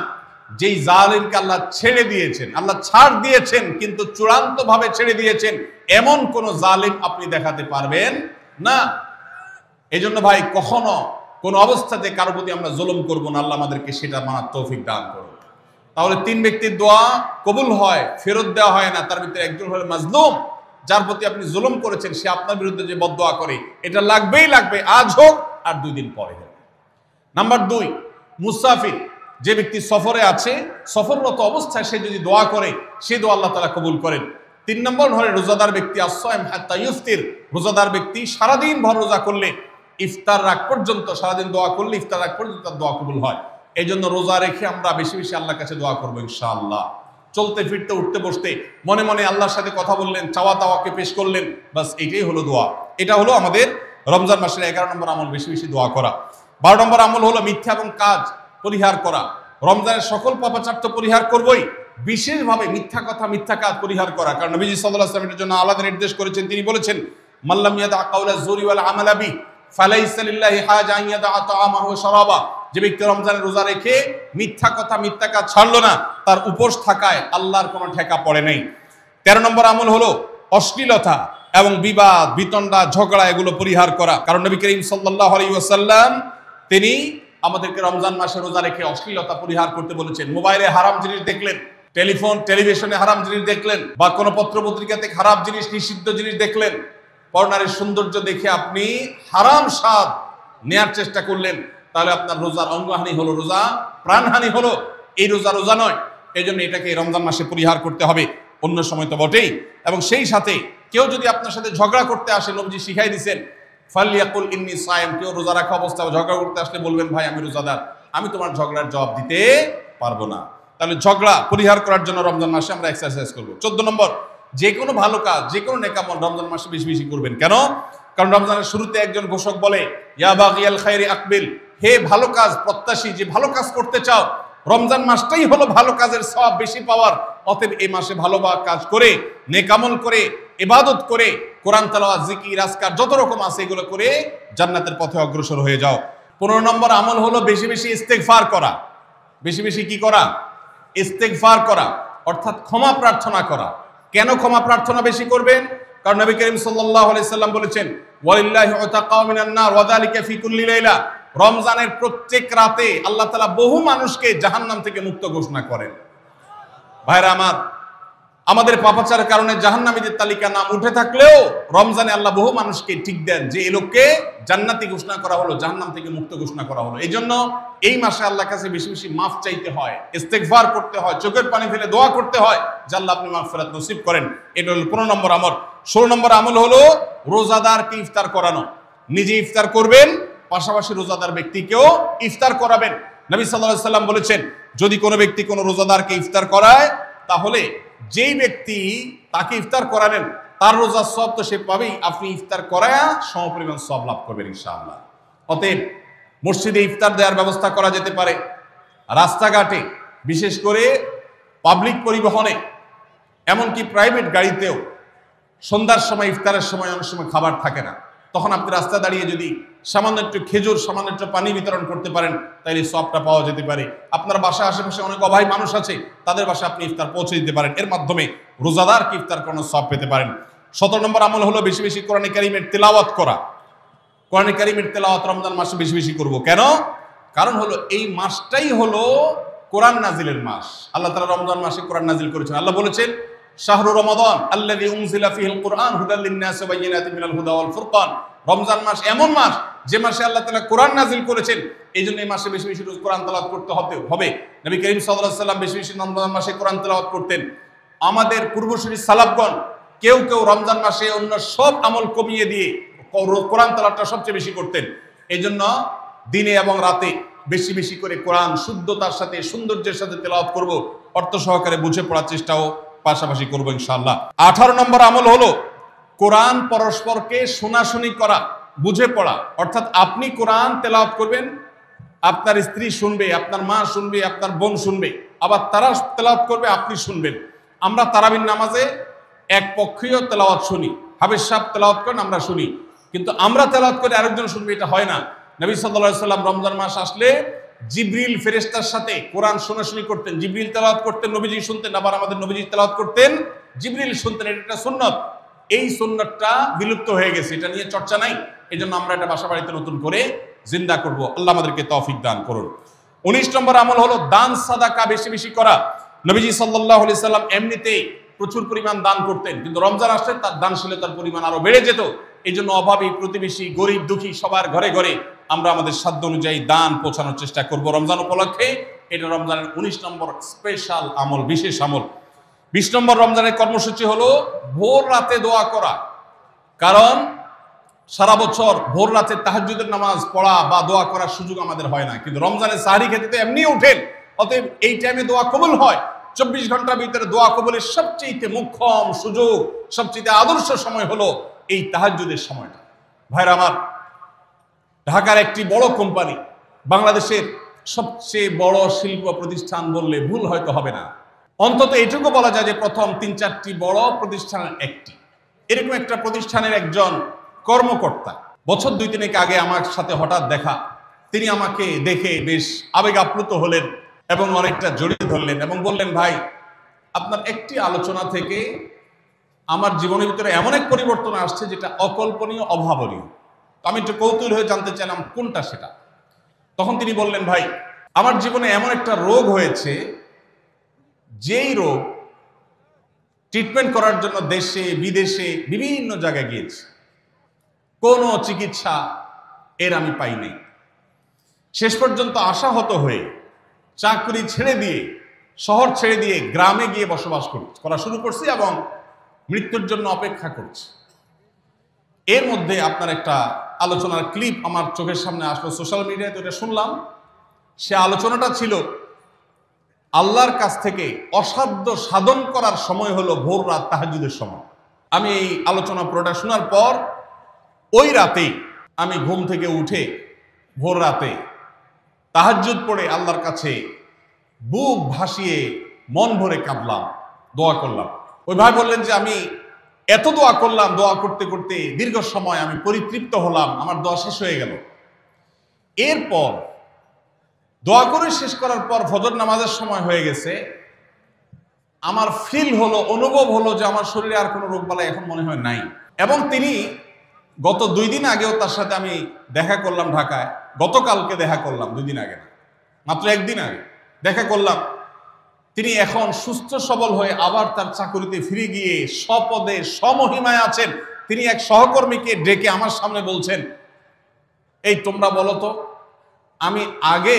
যেই জালিমকে আল্লাহ ছেড়ে দিয়েছেন, আল্লাহ ছাড় দিয়েছেন কিন্তু চূড়ান্ত ভাবে ছেড়ে দিয়েছেন, এমন কোন জালিম আপনি দেখাতে পারবেন না। এই জন্য ভাই কখনো কোন অবস্থাতে কারো প্রতি আমরা জুলুম করব না, আল্লাহ আমাদেরকে সেটা মানার তৌফিক দান করুন। তাহলে 3 ব্যক্তির দোয়া কবুল হয়, ফেরত দেওয়া হয় না। তার ভিতরে একজন হলো মাজলুম, যার প্রতি আপনি জুলুম করেছেন, সে আপনার বিরুদ্ধে যে বদদোয়া করে, এটা লাগবেই লাগবে, আজ হোক আর 2 দিন পরে হোক। নাম্বার 2, মুসাফির, যে ব্যক্তি সফরে আছে, সফররত অবস্থায় সে যদি দোয়া করে, সে দোয়া আল্লাহ তাআলা কবুল করেন। 3 নম্বর হলো রোজাদার ব্যক্তি, as-সাইম হাত্তা ইফতির, রোজাদার ব্যক্তি সারাদিন ভর রোজা করলে ইফতার রাগ পর্যন্ত, সারাদিন দোয়া করলে ইফতার রাগ পর্যন্ত তার দোয়া কবুল হয়। এই জন্য রোজা রেখে আমরা বেশি বেশি আল্লাহর কাছে দোয়া করবো ইনশাআল্লাহ। চলতে ফিরতে উঠতে বসতে মনে মনে আল্লাহর সাথে কথা বললেন, চাওয়া দাওয়াকে পেশ করলেন, বাস এটাই হলো দোয়া। এটা হলো আমাদের রমজান মাসের 11 নম্বর আমল, বেশি বেশি দোয়া করা। 12 নম্বর আমল হলো মিথ্যা এবং কাজ পরিহার করা। রমজানের সকল পাপাচার তো পরিহার করবই, বিশেষভাবে মিথ্যা কথা, মিথ্যা কাজ পরিহার করা। কারণ নবীজি সাল্লাল্লাহু আলাইহি ওয়াসাল্লাম এর জন্য আলাদা নির্দেশ করেছেন। তিনি বলেছেন, মাল্লাম ইয়াদা কাওলা যুরি ওয়াল আমালা বি ফালাইসা লিল্লাহি হাজা আন ইয়াদা তাআমাহু ওয়া শারাবা। যে ব্যক্তি রমজানের রোজা রেখে মিথ্যা কথা, মিথ্যা কাজ ছাড়লো না, তার উপোস থাকায় আল্লাহর কোনো ঠেকা পড়ে নাই। 13 নম্বর আমল হলো অশ্লীলতা এবং বিবাদ, বিতণ্ডা, ঝগড়া এগুলো পরিহার করা। কারণ নবী করিম সাল্লাল্লাহু আলাইহি ওয়াসাল্লাম তিনি আমাদেরকে রমজান মাসে রোজা রেখে অশ্লীলতা পরিহার করতে বলেছেন। মোবাইলে হারাম জিনিস দেখলেন, টেলিভিশনে হারাম জিনিস দেখলেন, বা কোনো পত্র পত্রিকাতে খারাপ জিনিস, নিষিদ্ধ জিনিস দেখলেন, পরনারীর সৌন্দর্য দেখে আপনি হারাম স্বাদ নেয়ার চেষ্টা করলেন, তাহলে আপনার রোজার অঙ্গহানি হলো, রোজা প্রাণহানি হলো। এই রোজা রোজা নয়। এই জন্য এটাকে রমজান মাসে পরিহার করতে হবে, অন্য সময় তো বটেই। এবং সেই সাথে কেউ যদি আপনার সাথে ঝগড়া করতে আসে, নবীজি শিখাই দিয়েছেন, ফালিয়াকুল ইন্নী সায়েম, কেউ রোজা রাখা অবস্থায় ঝগড়া করতে আসলে বলবেন, ভাই আমি রোজাদার, আমি তোমার ঝগড়ার জবাব দিতে পারবো না। তাহলে ঝগড়া পরিহার করার জন্য রমজান মাসে আমরা এক্সারসাইজ করবো। 14 নম্বর, যে কোনো ভালো কাজ, যে কোনো নেকামল রমজান মাসে বেশি বেশি করবেন। কেন? কারণ রমজানের শুরুতে একজন ঘোষক বলে, ইয়া বাগিয়াল খায়রি আকবিল, হে ভালো কাজ প্রত্যাশী, যে ভালো কাজ করতে চাও, রমজান মাসটাই হলো ভালো কাজের সওয়াব বেশি পাওয়ার। অতএব এই মাসে ভালো কাজ করে, নেকামল করে, ইবাদত করে, কোরআন তেলাওয়াত, জিকির, আজকার যত রকম আছে এগুলো করে জান্নাতের পথে অগ্রসর হয়ে যাও। 15 নম্বর আমল হলো বেশি বেশি ইস্তেগফার করা। বেশি বেশি কি করা? ইস্তেগফার করা, অর্থাৎ ক্ষমা প্রার্থনা করা। কেন ক্ষমা প্রার্থনা বেশি করবেন? কারণ নবী করিম সাল্লাল্লাহু আলাইহি সাল্লাম বলেছেন, ওয়ালিল্লাহি উতাকাউ মিনান নার ওয়া যালিকা ফি কুল্লি লাইলা, রমজানের প্রত্যেক রাতে আল্লাহ তাআলা বহু মানুষকে জাহান্নাম থেকে মুক্ত ঘোষণা করেন। ভাইরা আমার, আমাদের পাপাচারের কারণে জাহান্নামীদের তালিকা নাম উঠে থাকলেও রমজানে আল্লাহ বহু মানুষকে ঠিক দেন যে এই লোককে জান্নাতি ঘোষণা করা হলো, জাহান্নাম থেকে মুক্ত ঘোষণা করা হলো। এই জন্য এই মাসে আল্লাহর কাছে বেশি বেশি মাফ চাইতে হয়, ইস্তেগফার করতে হয়, চোখের পানি ফেলে দোয়া করতে হয় যে আল্লাহ আপনি মাগফিরাত নসিব করেন। এটা হলো 15 নম্বর আমল। 16 নম্বর আমল হলো রোজাদারকে ইফতার করানো। নিজে ইফতার করবেন, পাশাপাশি রোজাদার ব্যক্তিকেও ইফতার করাবেন। নবী সাল্লাল্লাহু আলাইহি সাল্লাম বলেছেন, যদি কোনো ব্যক্তি কোনো রোজাদারকে ইফতার করায়, তাহলে যেই ব্যক্তি তাকে ইফতার করালেন তার রোজার সওয়াব তো সে পাবেই, আপনি ইফতার করায়া সমপরিমাণ সওয়াব লাভ করবেন ইনশাআল্লাহ। অতএব মসজিদে ইফতার দেওয়ার ব্যবস্থা করা যেতে পারে, রাস্তাঘাটে, বিশেষ করে পাবলিক পরিবহনে, এমনকি প্রাইভেট গাড়িতেও সন্ধ্যার সময়, ইফতারের সময় অনেক সময় খাবার থাকে না, তখন আপনি রাস্তা দাঁড়িয়ে যদি সামান্য একটু খেজুর, সামান্য একটু পানি বিতরণ করতে পারেন, তাইলে সওয়াবটা পাওয়া যেতে পারে। আপনার বাসা আশেপাশে অনেক অভাবী মানুষ আছে, তাদের বাসায় আপনি ইফতার পৌঁছে দিতে পারেন, এর মাধ্যমে রোজাদারকে ইফতার করানোর সওয়াব পেতে পারেন। 17 নম্বর আমল হলো বেশি বেশি কোরআনে কারীমের তেলাওয়াত করা। কোরআনে কারীমের তেলাওয়াত রমজান মাসে বেশি বেশি করব। কেন? কারণ হলো এই মাসটাই হলো কোরআন নাজিলের মাস। আল্লাহ তাআলা রমজান মাসে কোরআন নাজিল করেছেন। আল্লাহ বলেছেন, শাহরু রমাদান আল্লাযী উনজিলা ফীহিল কুরআন হুদাল লিন-নাস ওয়া বায়িনাতিন মিনাল হুদা ওয়াল ফুরকান। রমজান মাস এমন মাস যে মাসে আল্লাহ তাআলা কোরআন নাজিল করেছেন, এইজন্য এই মাসে বেশি বেশি কোরআন তেলাওয়াত করতে হবে। নবী করিম সাল্লাল্লাহু আলাইহি ওয়াসাল্লাম বেশি বেশি রমজান মাসে কোরআন তেলাওয়াত করতেন। আমাদের পূর্বসূরি সালাফগণ কেউ কেউ রমজান মাসে অন্য সব আমল কমিয়ে দিয়ে কোরআন তেলাওয়াতটা সবচেয়ে বেশি করতেন। এইজন্য দিনে এবং রাতে বেশি বেশি করে কোরআন শুদ্ধতার সাথে সৌন্দর্যের সাথে তেলাওয়াত করব, অর্থ সহকারে বুঝে পড়ার চেষ্টাও পাশাপাশি করবো ইনশাআল্লাহ। 18 নম্বর আমল হলো কোরআন পরস্পরকে শোনাশুনি করা, বুঝে পড়া। অর্থাৎ আপনি কোরআন তেলাওয়াত করবেন, আপনার স্ত্রী শুনবে, আপনার মা শুনবে, আপনার বোন শুনবে, আবার তারা তেলাওয়াত করবে, আপনি শুনবেন। আমরা তারাবির নামাজে এক পক্ষীয় তেলাওয়াত শুনি, হাফেজ সাহেব তেলাওয়াত করেন, আমরা শুনি, কিন্তু আমরা তেলাওয়াত করে আরেকজন শুনবে, এটা হয় না। নবী সাল্লাল্লাহু আলাইহি সাল্লাম রমজান মাস আসলে জিবরিল ফেরেশতার সাথে কোরআন শোনাশুনি করতেন, জিবরিল তেলাওয়াত করতেন, নবীজি শুনতেন, আবার আমাদের নবীজি তেলাওয়াত করতেন, জিবরিল শুনতেন। এটা একটা সুন্নাত। এই সুন্নাতটা বিলুপ্ত হয়ে গেছে, এটা নিয়ে চর্চা নাই। এই জন্য আমরা এটা বাসা বাড়িতে নতুন করে জিন্দা করব। আল্লাহ আমাদেরকে তৌফিক দান করুন। 19 নম্বর আমল হলো দান সাদাকা বেশি বেশি করা। নবীজি সাল্লাল্লাহু আলাইহি সাল্লাম এমনিতেই প্রচুর পরিমাণ দান করতেন, কিন্তু রমজান আসলে তার দানশীলতার পরিমাণ আরো বেড়ে যেত। এই জন্য অভাবী, প্রতিবেশী, গরিব দুঃখী সবার ঘরে ঘরে আমরা আমাদের সাধ্য অনুযায়ী দান পৌঁছানোর চেষ্টা করব রমজান উপলক্ষে। এটা রমজানের 19 নম্বর স্পেশাল আমল, বিশেষ আমল। 20 নম্বর রমজানের কর্মসূচি হলো ভোর রাতে দোয়া করা। কারণ সারা বছর ভোর রাতে তাহাজ্জুদের নামাজ পড়া বা দোয়া করার সুযোগ আমাদের হয় না, কিন্তু রমজানের সাহরি খেতে তো এমনি উঠেন, অতএব এই টাইমে দোয়া কবুল হয়। 24 ঘন্টার ভিতরে দোয়া কবুলের সবচেয়ে মুখ্যম সুযোগ, সবচেয়ে আদর্শ সময় হলো এই তাহাজ্জুদের সময়টা। ভাইরা আমার, ঢাকার একটি বড় কোম্পানি, বাংলাদেশের সবচেয়ে বড় শিল্প প্রতিষ্ঠান বললে ভুল হয়তো হবে না, অন্তত এটুকু বলা যায় যে প্রথম 3-4টি বড় প্রতিষ্ঠানের একটি। এরকম একটা প্রতিষ্ঠানের একজন কর্মকর্তা বছর 2-3 আগে আমার সাথে হঠাৎ দেখা। তিনি আমাকে দেখে বেশ আবেগ আপ্লুত হলেন এবং অনেকটা জড়িয়ে ধরলেন এবং বললেন, ভাই, আপনার একটি আলোচনা থেকে আমার জীবনের ভিতরে এমন এক পরিবর্তন আসছে যেটা অকল্পনীয়, অভাবনীয়। তো আমি একটু কৌতূহল হয়ে জানতে চাইলাম কোনটা সেটা। তখন তিনি বললেন, ভাই, আমার জীবনে এমন একটা রোগ হয়েছে, যেই রোগ ট্রিটমেন্ট করার জন্য দেশে বিদেশে বিভিন্ন জায়গায় গিয়েছি, কোনো চিকিৎসা এর আমি পাই নাই। শেষ পর্যন্ত আশাহত হয়ে চাকরি ছেড়ে দিয়ে, শহর ছেড়ে দিয়ে গ্রামে গিয়ে বসবাস করা শুরু করছি এবং মৃত্যুর জন্য অপেক্ষা করছি। এর মধ্যে আপনার একটা আলোচনার ক্লিপ আমার চোখের সামনে আসলো সোশ্যাল মিডিয়ায়, তো এটা শুনলাম। সে আলোচনাটা ছিল আল্লাহর কাছ থেকে অসাধ্য সাধন করার সময় হলো ভোর রাত, তাহাজ্জুদের সময়। আমি এই আলোচনা পুরোটা শোনার পর ওই রাতেই আমি ঘুম থেকে উঠে ভোর রাতে তাহাজ্জুদ পড়ে আল্লাহর কাছে বুক ভাসিয়ে মন ভরে কাঁদলাম, দোয়া করলাম। ওই ভাই বললেন যে আমি এত দোয়া করলাম, দোয়া করতে করতে দীর্ঘ সময় আমি পরিতৃপ্ত হলাম, আমার দোয়া শেষ হয়ে গেল। এরপর দোয়া করে শেষ করার পর ফজর নামাজের সময় হয়ে গেছে, আমার ফিল হলো, অনুভব হলো যে আমার শরীরে আর কোনো রোগ বালাই এখন মনে হয় নাই। এবং তিনি গত 2 দিন আগেও তার সাথে আমি দেখা করলাম ঢাকায়, গতকালকে দেখা করলাম, 2 দিন আগে না, মাত্র 1 দিন আগে দেখা করলাম। তিনি এখন সুস্থ সবল হয়ে আবার তার চাকরিতে ফিরে গিয়ে স্বপদে স্বমহিমায় আছেন। তিনি এক সহকর্মীকে ডেকে আমার সামনে বলছেন, এই তোমরা বলো তো, আমি আগে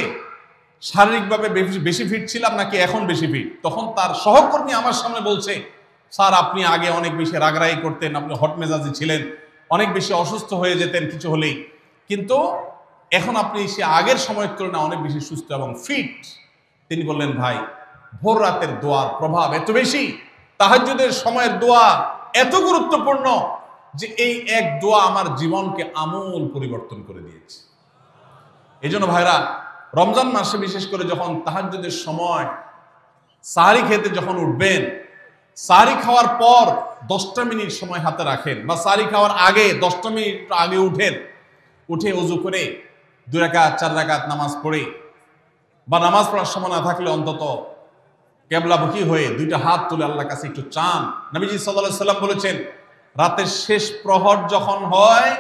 শারীরিকভাবে বেশি ফিট ছিলাম নাকি এখন বেশি ফিট? তখন তার সহকর্মী আমার সামনে বলছে, স্যার, আপনি আগে অনেক বেশি রাগরাগি করতেন, আপনি হট মেজাজি ছিলেন, অনেক বেশি অসুস্থ হয়ে যেতেন কিছু হলেই, কিন্তু এখন আপনি সে আগের সময়ের তুলনায় অনেক বেশি সুস্থ এবং ফিট। তিনি বললেন, ভাই, ভোর রাতের দোয়ার প্রভাব এত বেশি, তাহাজ্জুদের সময়ের দোয়া এত গুরুত্বপূর্ণ যে এই এক দোয়া আমার জীবনকে আমূল পরিবর্তন করে দিয়েছে। এই জন্য ভাইরা, রমজান মাসে বিশেষ করে যখন তাহাজ্জুদের সময় সাহরি খেতে যখন উঠবেন, সাহরি খাওয়ার পর 10টা মিনিট সময় হাতে রাখেন, বা সাহরি খাওয়ার আগে 10টা মিনিট আগে উঠে ওযু করে 2 রাকাত 4 রাকাত নামাজ পড়ে, বা নামাজ পড়ার সময় না থাকলে অন্তত কেবলামুখী হয়ে 2টা হাত তুলে আল্লাহর কাছে একটু চান। নবীজি সাল্লাল্লাহু আলাইহি সাল্লাম বলেছেন, রাতের শেষ প্রহর যখন হয়,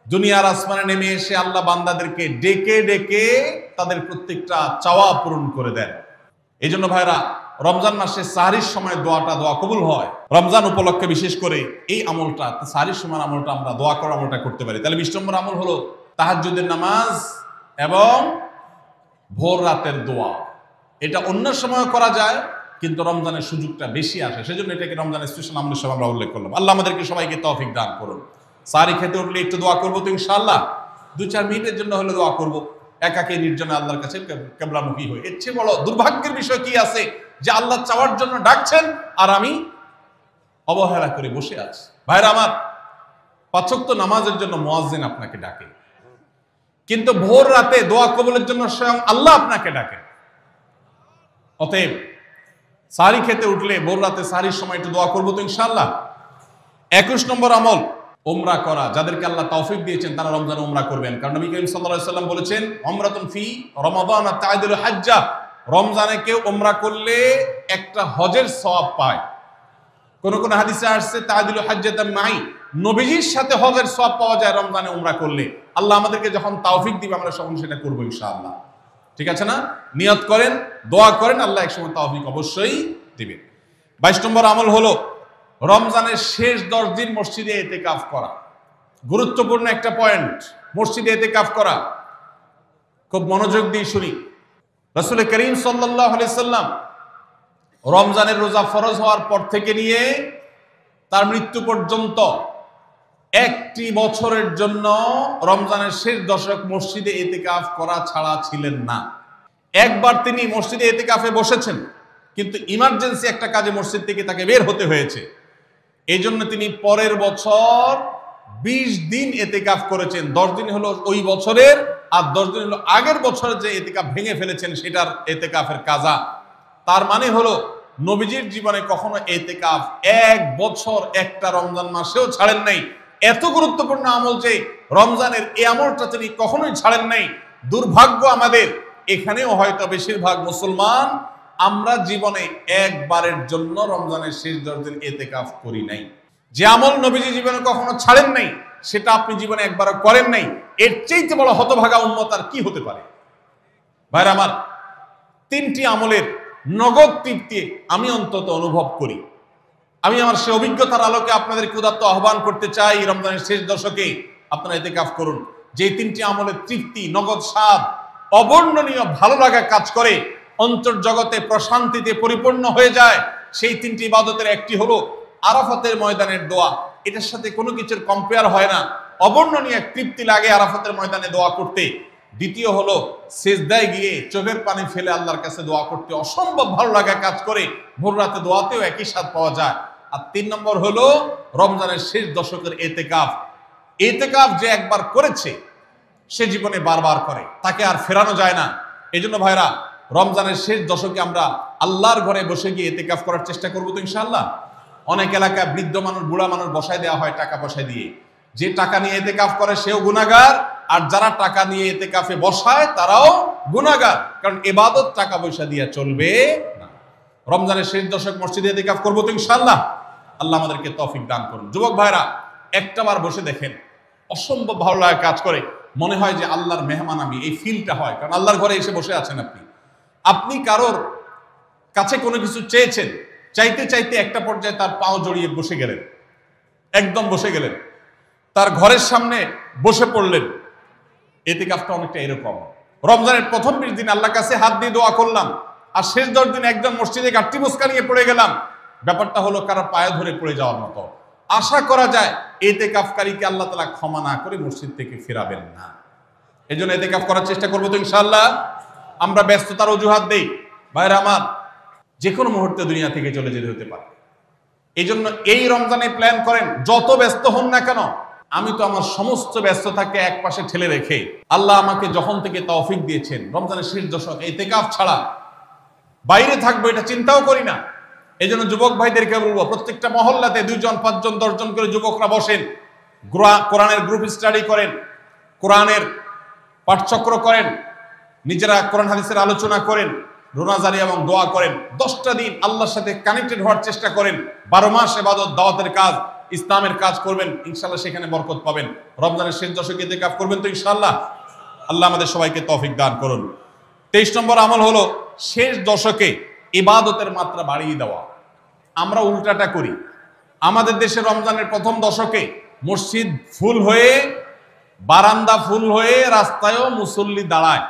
দুনিয়ার আসমানে নেমে এসে আল্লাহ বান্দাদেরকে ডেকে ডেকে তাদের প্রত্যেকটা চাওয়া পূরণ করে দেন। এই জন্য ভাইরা, রমজান মাসে সাহরির সময় দোয়া কবুল হয়। রমজান উপলক্ষে বিশেষ করে এই আমলটা, সাহরির সময় আমলটা আমরা দোয়া করার আমলটা করতে পারি। তাহলে 20 নম্বর আমল হলো তাহাজ্জুদের নামাজ এবং ভোর রাতের দোয়া। এটা অন্য সময় করা যায়, কিন্তু রমজানের সুযোগটা বেশি আসে, সেজন্য এটাকে রমজানের স্পেশাল আমল হিসেবে আমরা উল্লেখ করলাম। আল্লাহ আমাদেরকে সবাইকে তৌফিক দান করুন। সাহরি খেতে উঠলে একটু দোয়া করবো তো ইনশাআল্লাহ। 2-4 মিনিটের জন্য হলে দোয়া করব, একাকে নির্জনে আল্লাহর কাছে কিবলামুখী হই। এর চেয়ে বড় দুর্ভাগ্যের বিষয় কি আছে যে আল্লাহ চাওয়ার জন্য ডাকছেন আর আমি অবহেলা করে বসে আছি। ভাইরা আমার, 5 ওয়াক্ত নামাজের জন্য মুয়াজ্জিন আপনাকে ডাকে, কিন্তু ভোর রাতে দোয়া কবুলের জন্য স্বয়ং আল্লাহ আপনাকে ডাকে। অতএব সাহরি খেতে উঠলে ভোর রাতে সাহরির সময় একটু দোয়া করবো তো ইনশাআল্লাহ। 21 নম্বর আমল উমরা করা। যাদেরকে আল্লাহ তৌফিক দিয়েছেন তারা রমজানে উমরা করবেন, কারণ নবী করিম সাল্লাল্লাহু আলাইহি ওয়াসাল্লাম বলেছেন উমরাতুন ফি রমাদান তা'দিলু হাজ্জা। রমজানে কেউ উমরা করলে একটা হজের সওয়াব পায়। কোন কোন হাদিসে আসছে তা'দিলু হাজ্জাতাম মাই, নবীজির সাথে হজের সওয়াব পাওয়া যায় রমজানে উমরা করলে। আল্লাহ আমাদেরকে যখন তৌফিক দিবে আমরা তখন সেটা করব ইনশাআল্লাহ। ঠিক আছে না? নিয়ত করেন, দোয়া করেন, আল্লাহ একসময় তৌফিক অবশ্যই দিবেন। 22 নম্বর আমল হলো রমজানের শেষ 10 দিন মসজিদে ইতিকাফ করা। গুরুত্বপূর্ণ একটা পয়েন্ট, মসজিদে ইতিকাফ করা। খুব মনোযোগ দিয়ে শুনি। রাসূল করিম সাল্লাল্লাহু আলাইহি সাল্লাম রমজানের রোজা ফরজ হওয়ার পর থেকে নিয়ে তার মৃত্যু পর্যন্ত একটি বছরের জন্য রমজানের শেষ দশক মসজিদে ইতিকাফ করা ছাড়া ছিলেন না। একবার তিনি মসজিদে ইতিকাফে বসেছেন, কিন্তু ইমার্জেন্সি একটা কাজে মসজিদ থেকে তাকে বের হতে হয়েছে। এই জন্য তিনি পরের বছর 20 দিন ইতিকাফ করেছেন। 10 দিন হলো ওই বছরের, আর 10 দিন হলো আগের বছরে যে ইতিকাফ ভেঙে ফেলেছেন সেটার ইতিকাফের কাজা। তার মানে হলো নবীজির জীবনে কখনো ইতিকাফ 1 বছর একটা রমজান মাসেও ছাড়েন নাই। এত গুরুত্বপূর্ণ আমল যে রমজানের এই আমলটা তিনি কখনোই ছাড়েন নাই। দুর্ভাগ্য আমাদের, এখানেও হয়তো বেশিরভাগ মুসলমান আমরা জীবনে একবারের জন্য রমজানের শেষ 10 দিন ইতিকাফ করি নাই। যে আমল নবীজি জীবনে কখনো ছাড়েন নাই সেটা আপনি জীবনে একবারও করেন নাই। এর চাইতে বড় হতভাগা উম্মত আর কি হতে পারে? ভাইরা আমার, 3টি আমলের নগদ তৃপ্তি আমি অন্তত অনুভব করি। আমি আমার সে অভিজ্ঞতার আলোকে আপনাদেরকে উদাত্ত আহ্বান করতে চাই, রমজানের শেষ দশকে আপনারা ইতিকাফ করুন। যে 3টি আমলের তৃপ্তি, নগদ স্বাদ, অবর্ণনীয় ভালো লাগা কাজ করে, অন্তর্জগতে প্রশান্তিতে পরিপূর্ণ হয়ে যায়, সেই 3টি ইবাদতের একটি হলো আরাফাতের ময়দানের দোয়া। এটার সাথে কোনো কিছুর কম্পেয়ার হয় না। অবর্ণনীয় এক তৃপ্তি লাগে আরাফাতের ময়দানে দোয়া করতে। দ্বিতীয় হলো সিজদায় গিয়ে চোখের পানি ফেলে আল্লাহর কাছে দোয়া করতে অসম্ভব ভালো লাগা কাজ করে। ভোর রাতে দোয়াতেও একই স্বাদ পাওয়া যায়। আর 3 নম্বর হলো রমজানের শেষ দশকের ইতিকাফ। ইতিকাফ যে একবার করেছে সে জীবনে বারবার করে, তাকে আর ফেরানো যায় না। এই জন্য ভাইরা, রমজানের শেষ দশকে আমরা আল্লাহর ঘরে বসে গিয়ে ইতিকাফ করার চেষ্টা করবো তো ইনশাআল্লাহ। অনেক এলাকায় বৃদ্ধ মানুষ, বুড়া মানুষ বসায় দেওয়া হয় টাকা পয়সা দিয়ে। যে টাকা নিয়ে ইতিকাফ করে সেও গুনাহগার, আর যারা টাকা নিয়ে ইতিকাফে বসায় তারাও গুনাহগার, কারণ ইবাদত টাকা পয়সা দিয়ে চলবে না। রমজানের শেষ দশক মসজিদে ইতিকাফ করবো তো ইনশাআল্লাহ। আল্লাহ আমাদেরকে তৌফিক দান করুন। যুবক ভাইরা, একটাবার বসে দেখেন, অসম্ভব ভালো লাগা কাজ করে। মনে হয় যে আল্লাহর মেহমান আমি, এই ফিলটা হয়, কারণ আল্লাহর ঘরে এসে বসে আছেন আপনি। আপনি কারোর কাছে কোনো কিছু চেয়েছেন, চাইতে চাইতে একটা পর্যায়ে তার পাও জড়িয়ে বসে গেলেন, একদম বসে গেলেন, তার ঘরের সামনে বসে পড়লেন। ইতিকাফটা অনেকটা এরকম। রমজানের প্রথম 20 দিন আল্লাহর কাছে হাত দিয়ে দোয়া করলাম, আর শেষ 10 দিন একদম মসজিদে গাঁটটি মুস্কা নিয়ে পড়ে গেলাম। ব্যাপারটা হলো কারো পায়ে ধরে পড়ে যাওয়ার মতো। আশা করা যায় ইতিকাফকারীকে আল্লাহ তাআলা ক্ষমা না করে মসজিদ থেকে ফেরাবেন না। এই জন্য ইতিকাফ করার চেষ্টা করবো তো ইনশাআল্লাহ। আমরা ব্যস্ততার অজুহাত দেই। ভাইরা আমার, যে কোনো মুহূর্তে দুনিয়া থেকে চলে যেতে হতে পারে। এই জন্য এই রমজানে প্ল্যান করেন, যত ব্যস্ত হন না কেন, আমি তো আমার সমস্ত ব্যস্ততাকে এক পাশে ঠেলে রেখে আল্লাহ আমাকে যখন থেকে তৌফিক দিয়েছেন রমজানের শেষ দশক ইতিকাফ ছাড়া বাইরে থাকবো এটা চিন্তাও করি না। এই জন্য যুবক ভাইদেরকে বলবো, প্রত্যেকটা মহল্লাতে 2 জন 5 জন 10 জন করে যুবকরা বসেন, কোরআনের গ্রুপ স্টাডি করেন, কোরআনের পাঠচক্র করেন, নিজেরা কোরআন হাদিসের আলোচনা করেন, রোনাজারি এবং দোয়া করেন। 10টা দিন আল্লাহর সাথে কানেক্টেড হওয়ার চেষ্টা করেন। 12 মাস ইবাদত, দাওয়াতের কাজ, ইসলামের কাজ করবেন, ইনশাআল্লাহ সেখানে বরকত পাবেন। রমজানের শেষ দশকে ইতিকাফ করবেন তো ইনশাআল্লাহ। আল্লাহ আমাদের সবাইকে তৌফিক দান করুন। 23 নম্বর আমল হলো শেষ দশকে ইবাদতের মাত্রা বাড়িয়ে দেওয়া। আমরা উল্টাটা করি। আমাদের দেশে রমজানের প্রথম দশকে মসজিদ ফুল হয়ে, বারান্দা ফুল হয়ে, রাস্তায়ও মুসল্লি দাঁড়ায়।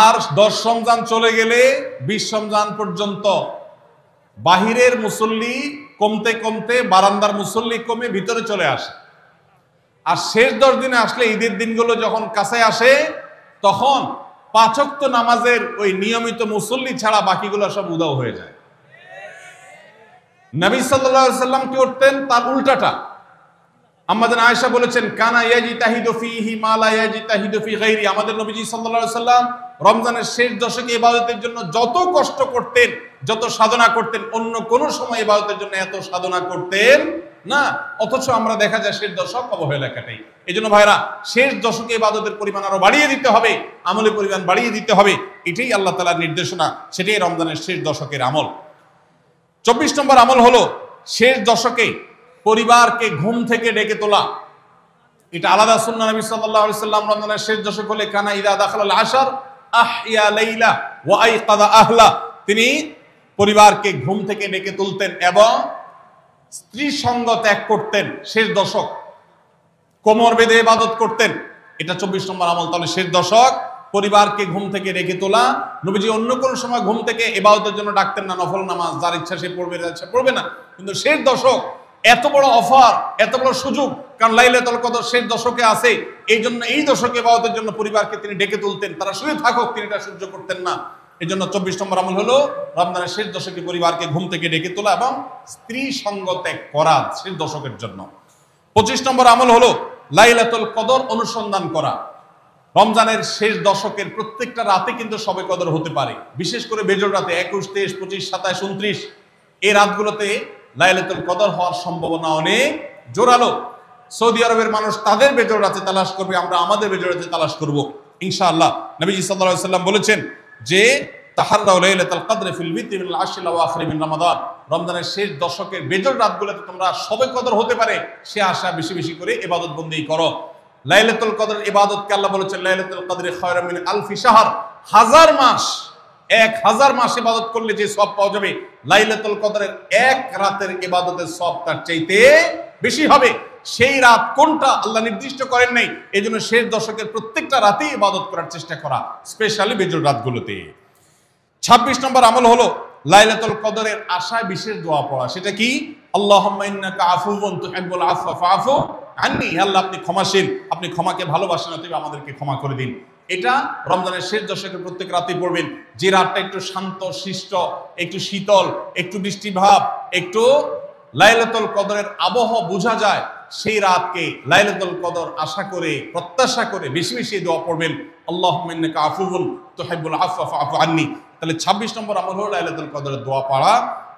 আর 10 রমজান চলে গেলে 20 রমজান পর্যন্ত বাহিরের মুসল্লি কমতে কমতে বারান্দার মুসল্লি কমে ভিতরে চলে আসে। আর শেষ 10 দিনে আসলে ঈদের দিনগুলো যখন কাছে আসে তখন 5 ওয়াক্ত নামাজের ওই নিয়মিত মুসল্লি ছাড়া বাকিগুলো সব উধাও হয়ে যায়। নবী সাল্লাল্লাহু আলাইহি ওয়াসাল্লাম কি করতেন তার উল্টাটা। আম্মাজান আয়েশা বলেছেন কানা ইয়াজিতাহিদু ফীহি মা লা ইয়াজিতাহিদু ফী গায়রি। আমাদের নবীজি সাল্লাল্লাহু আলাইহি ওয়াসাল্লাম রমজানের শেষ দশকে ইবাদতের জন্য যত কষ্ট করতেন, যত সাধনা করতেন, অন্য কোন সময় ইবাদতের জন্য এত সাধনা করতেন না। অথচ আমরা দেখা যায় শেষ দশক অবহেলা কাটাই। এইজন্য ভাইরা শেষ দশকে ইবাদতের পরিমাণ আরো বাড়িয়ে দিতে হবে, আমলের পরিমাণ বাড়িয়ে দিতে হবে। এটাই আল্লাহ তাআলার নির্দেশনা, সেটাই রমজানের শেষ দশকের আমল। 24 নম্বর আমল হলো শেষ দশকে পরিবারকে ঘুম থেকে ডেকে তোলা। এটা আলাদা সুন্নাহ। নবী সাল্লাল্লাহু আলাইহি ওয়াসাল্লাম রমজানের শেষ দশক হলে কানা ইযা দাখালাল আশর আহইয়া লাইলা ওয়া আইকাযা আহলা। তিনি পরিবারকে ঘুম থেকে ডেকে তুলতেন এবং স্ত্রী সঙ্গ ত্যাগ করতেন। শেষ দশক কোমর বেঁধে ইবাদত করতেন। এটা 24 নম্বর আমল। তাহলে শেষ দশক পরিবারকে ঘুম থেকে ডেকে তোলা। নবীজি অন্য কোন সময় ঘুম থেকে ইবাদতের জন্য ডাকতেন না, নফল নামাজ যার ইচ্ছা সে পড়বে, যার ইচ্ছা পড়বে না। কিন্তু শেষ দশক এত বড় অফার, এত বড় সুযোগ, কারণ লাইলাতুল কদর শেষ দশকে আছে। এই জন্য এই দশকে ইবাদতের জন্য পরিবারকে তিনি ডেকে তুলতেন। তারা শুয়ে থাকুক, তিনি এটা সহ্য করতেন না। এই জন্য 24 নম্বর আমল হলো রমজানের শেষ দশকে পরিবারকে ঘুম থেকে ডেকে তোলা এবং স্ত্রী সঙ্গ ত্যাগ করা শেষ দশকের জন্য। 25 নম্বর আমল হলো লাইলাতুল কদর অনুসন্ধান করা। রমজানের শেষ দশকের প্রত্যেকটা রাতে কিন্তু শবে কদর হতে পারে, বিশেষ করে বেজর রাতে 21, 23, 25, 27, 29 এই রাতগুলোতে লাইলাতুল কদর হওয়ার সম্ভাবনা অনেক জোরালো। সৌদি আরবের মানুষ তাদের বেজর রাতে তালাশ করবে, আমরা আমাদের বেজর রাতে তালাশ করব ইনশাআল্লাহ। নবীজি সাল্লাল্লাহু আলাইহি ওয়াসাল্লাম বলেছেন যে তাহাররাউ লাইলাতুল কদর ফিল বিতি মিনাল আশরিল আওয়াখির মিন রমাদান। রমজানের শেষ দশকের বেজর রাতগুলোতে তোমরা শবে কদর হতে পারে সে আশা বেশি বেশি করে ইবাদত বন্দেগী করো। লাইলাতুল কদর ইবাদতকে আল্লাহ বলেছেন লাইলাতুল কদরি খায়রুম মিন আলফি শাহর। 1000 মাস, 1000 মাস ইবাদত করলে যে সওয়াব পাওয়া যাবে, লাইলাতুল কদরের এক রাতের ইবাদতের সওয়াব তার চাইতে বেশি হবে। সেই রাত কোনটা আল্লাহ নির্দিষ্ট করেন নাই। এজন্য শেষ দশকের প্রত্যেকটা রাতেই ইবাদত করার চেষ্টা করা, স্পেশালি বেজর রাতগুলোতে। 26 নম্বর আমল হলো লাইলাতুল কদরের আশায় বিশেষ দোয়া পড়া। সেটা কি? আল্লাহুম্মা ইন্নাকা আফুউন তুহিব্বুল আফওয়া ফাআফু আন্নী। আল্লাহ আপনি ক্ষমাশীল, আপনি ক্ষমাকে ভালোবাসেন, অতএব আমাদেরকে ক্ষমা করে দিন। এটা রমজানের শেষ দশকের প্রত্যেক রাতেই পড়বেন। যে রাতটা একটু শান্ত শিষ্ট, একটু শীতল, একটু বৃষ্টিভাব, একটু লাইলাতুল কদরের আবহাওয়া বোঝা যায়, সেই রাতকে লাইলাতুল কদর আশা করে প্রত্যাশা করে বেশি বেশি দোয়া পড়বেন, আল্লাহুম্মা ইন্নাকা আফুউন তুহিব্বুল আফওয়া ফাআফু আন্নী। তাহলে 26 নম্বর আমল হলো লাইলাতুল কদরের দোয়া পড়া।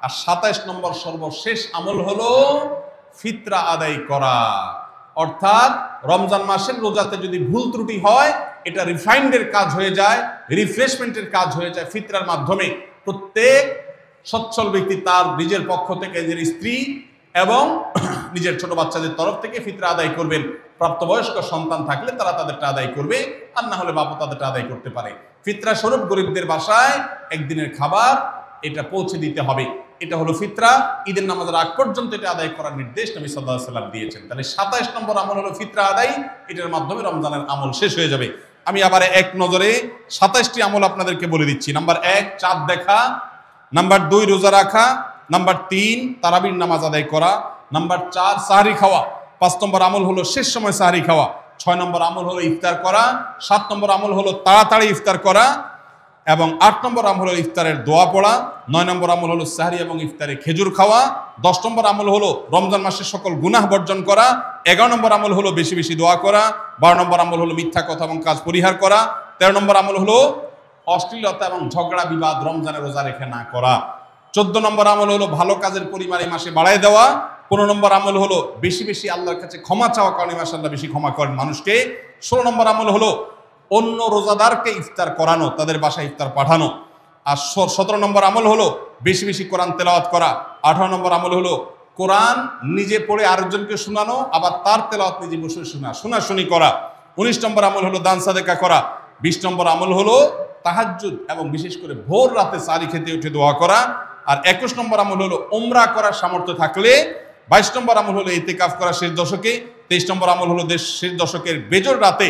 আর 27 নম্বর সর্বশেষ আমল হলো ফিতরা আদায় করা। অর্থাৎ রমজান মাসের রোজাতে যদি ভুল ত্রুটি হয়, এটা রিফাইন্ডের কাজ হয়ে যায়, রিফ্রেশমেন্টের কাজ হয়ে যায় ফিতরার মাধ্যমে। প্রত্যেক সচ্ছল ব্যক্তি তার নিজের পক্ষ থেকে, নিজের স্ত্রী এবং নিজের ছোট বাচ্চাদের তরফ থেকে ফিতরা আদায় করবেন। প্রাপ্তবয়স্ক সন্তান থাকলে তারা তাদেরটা আদায় করবে, আর না হলে বাবা তাদেরটা আদায় করতে পারে। ফিতরা স্বরূপ গরিবদের বাসায় একদিনের খাবার এটা পৌঁছে দিতে হবে। এটা হলো ফিতরা। ঈদের নামাজের আগ পর্যন্ত এটা আদায় করার নির্দেশ নবী সাল্লাল্লাহু আলাইহি ওয়াসাল্লাম দিয়েছেন। তাহলে 27 নম্বর আমল হলো ফিতরা আদায়। এটার মাধ্যমে রমজানের আমল শেষ হয়ে যাবে। আমি আবার এক নজরে 27টি আমল আপনাদেরকে বলে দিচ্ছি। নাম্বার 1 চাঁদ দেখা, নাম্বার 2 রোজা রাখা, নাম্বার 3 তারাবির নামাজ আদায় করা, নাম্বার 4 সাহরি খাওয়া, 5 নম্বর আমল হলো শেষ সময় সাহরি খাওয়া, 6 নম্বর আমল হলো ইফতার করা, 7 নম্বর আমল হলো তাড়াতাড়ি ইফতার করা, এবং 8 নম্বর আমল হলো ইফতারের দোয়া পড়া, 9 নম্বর আমল হলো সাহরি এবং ইফতারে খেজুর খাওয়া, 10 নম্বর আমল হলো রমজান মাসের সকল গুনাহ বর্জন করা, 11 নম্বর আমল হলো বেশি বেশি দোয়া করা, 12 নম্বর আমল হলো মিথ্যা কথা এবং কাজ পরিহার করা, 13 নম্বর আমল হলো অশ্লীলতা এবং ঝগড়া বিবাদ রমজানের রোজা রেখে না করা, 14 নম্বর আমল হলো ভালো কাজের পরিমাণ এই মাসে বাড়ায় দেওয়া, 15 নম্বর আমল হলো বেশি বেশি আল্লাহর কাছে ক্ষমা চাওয়া, কারণ এই মাসে আল্লাহ বেশি ক্ষমা করেন মানুষকে, 16 নম্বর আমল হলো অন্য রোজাদারকে ইফতার করানো, তাদের বাসায় ইফতার পাঠানো, আর 17 নম্বর আমল হলো বেশি বেশি কোরআন তেলাওয়াত করা, 18 নম্বর আমল হলো কোরআন নিজে পড়ে আরেকজনকে শোনানো, আবার তার তেলাওয়াত নিজে বসে শোনাশুনি করা, 19 নম্বর আমল হলো দান সাদেকা করা, 20 নম্বর আমল হলো তাহাজ্জুদ এবং বিশেষ করে ভোর রাতে সারি খেতে উঠে দোয়া করা, আর 21 নম্বর আমল হলো উমরা করার সামর্থ্য থাকলে, 22 নম্বর আমল হলো ইতিকাফ করা শেষ দশকে, 23 নম্বর আমল হলো শেষ দশকের বেজর রাতে,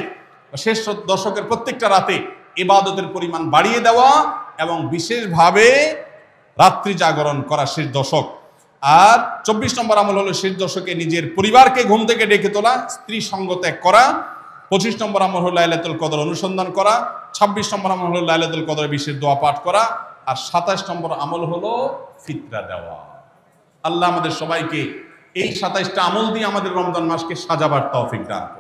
শেষ দশকের প্রত্যেকটা রাতে ইবাদতের পরিমাণ বাড়িয়ে দেওয়া এবং বিশেষভাবে রাত্রি জাগরণ করা শেষ দশক। আর 24 নম্বর আমল হলো শেষ দশকে নিজের পরিবারকে ঘুম থেকে ডেকে তোলা, স্ত্রী সঙ্গ ত্যাগ করা। 25 নম্বর আমল হলো লাইলাতুল কদর অনুসন্ধান করা। 26 নম্বর আমল হলো লাইলাতুল কদরের বিশেষ দোয়া পাঠ করা। আর 27 নম্বর আমল হলো ফিতরা দেওয়া। আল্লাহ আমাদের সবাইকে এই 27টা আমল দিয়ে আমাদের রমজান মাসকে সাজাবার তৌফিক দান করুন।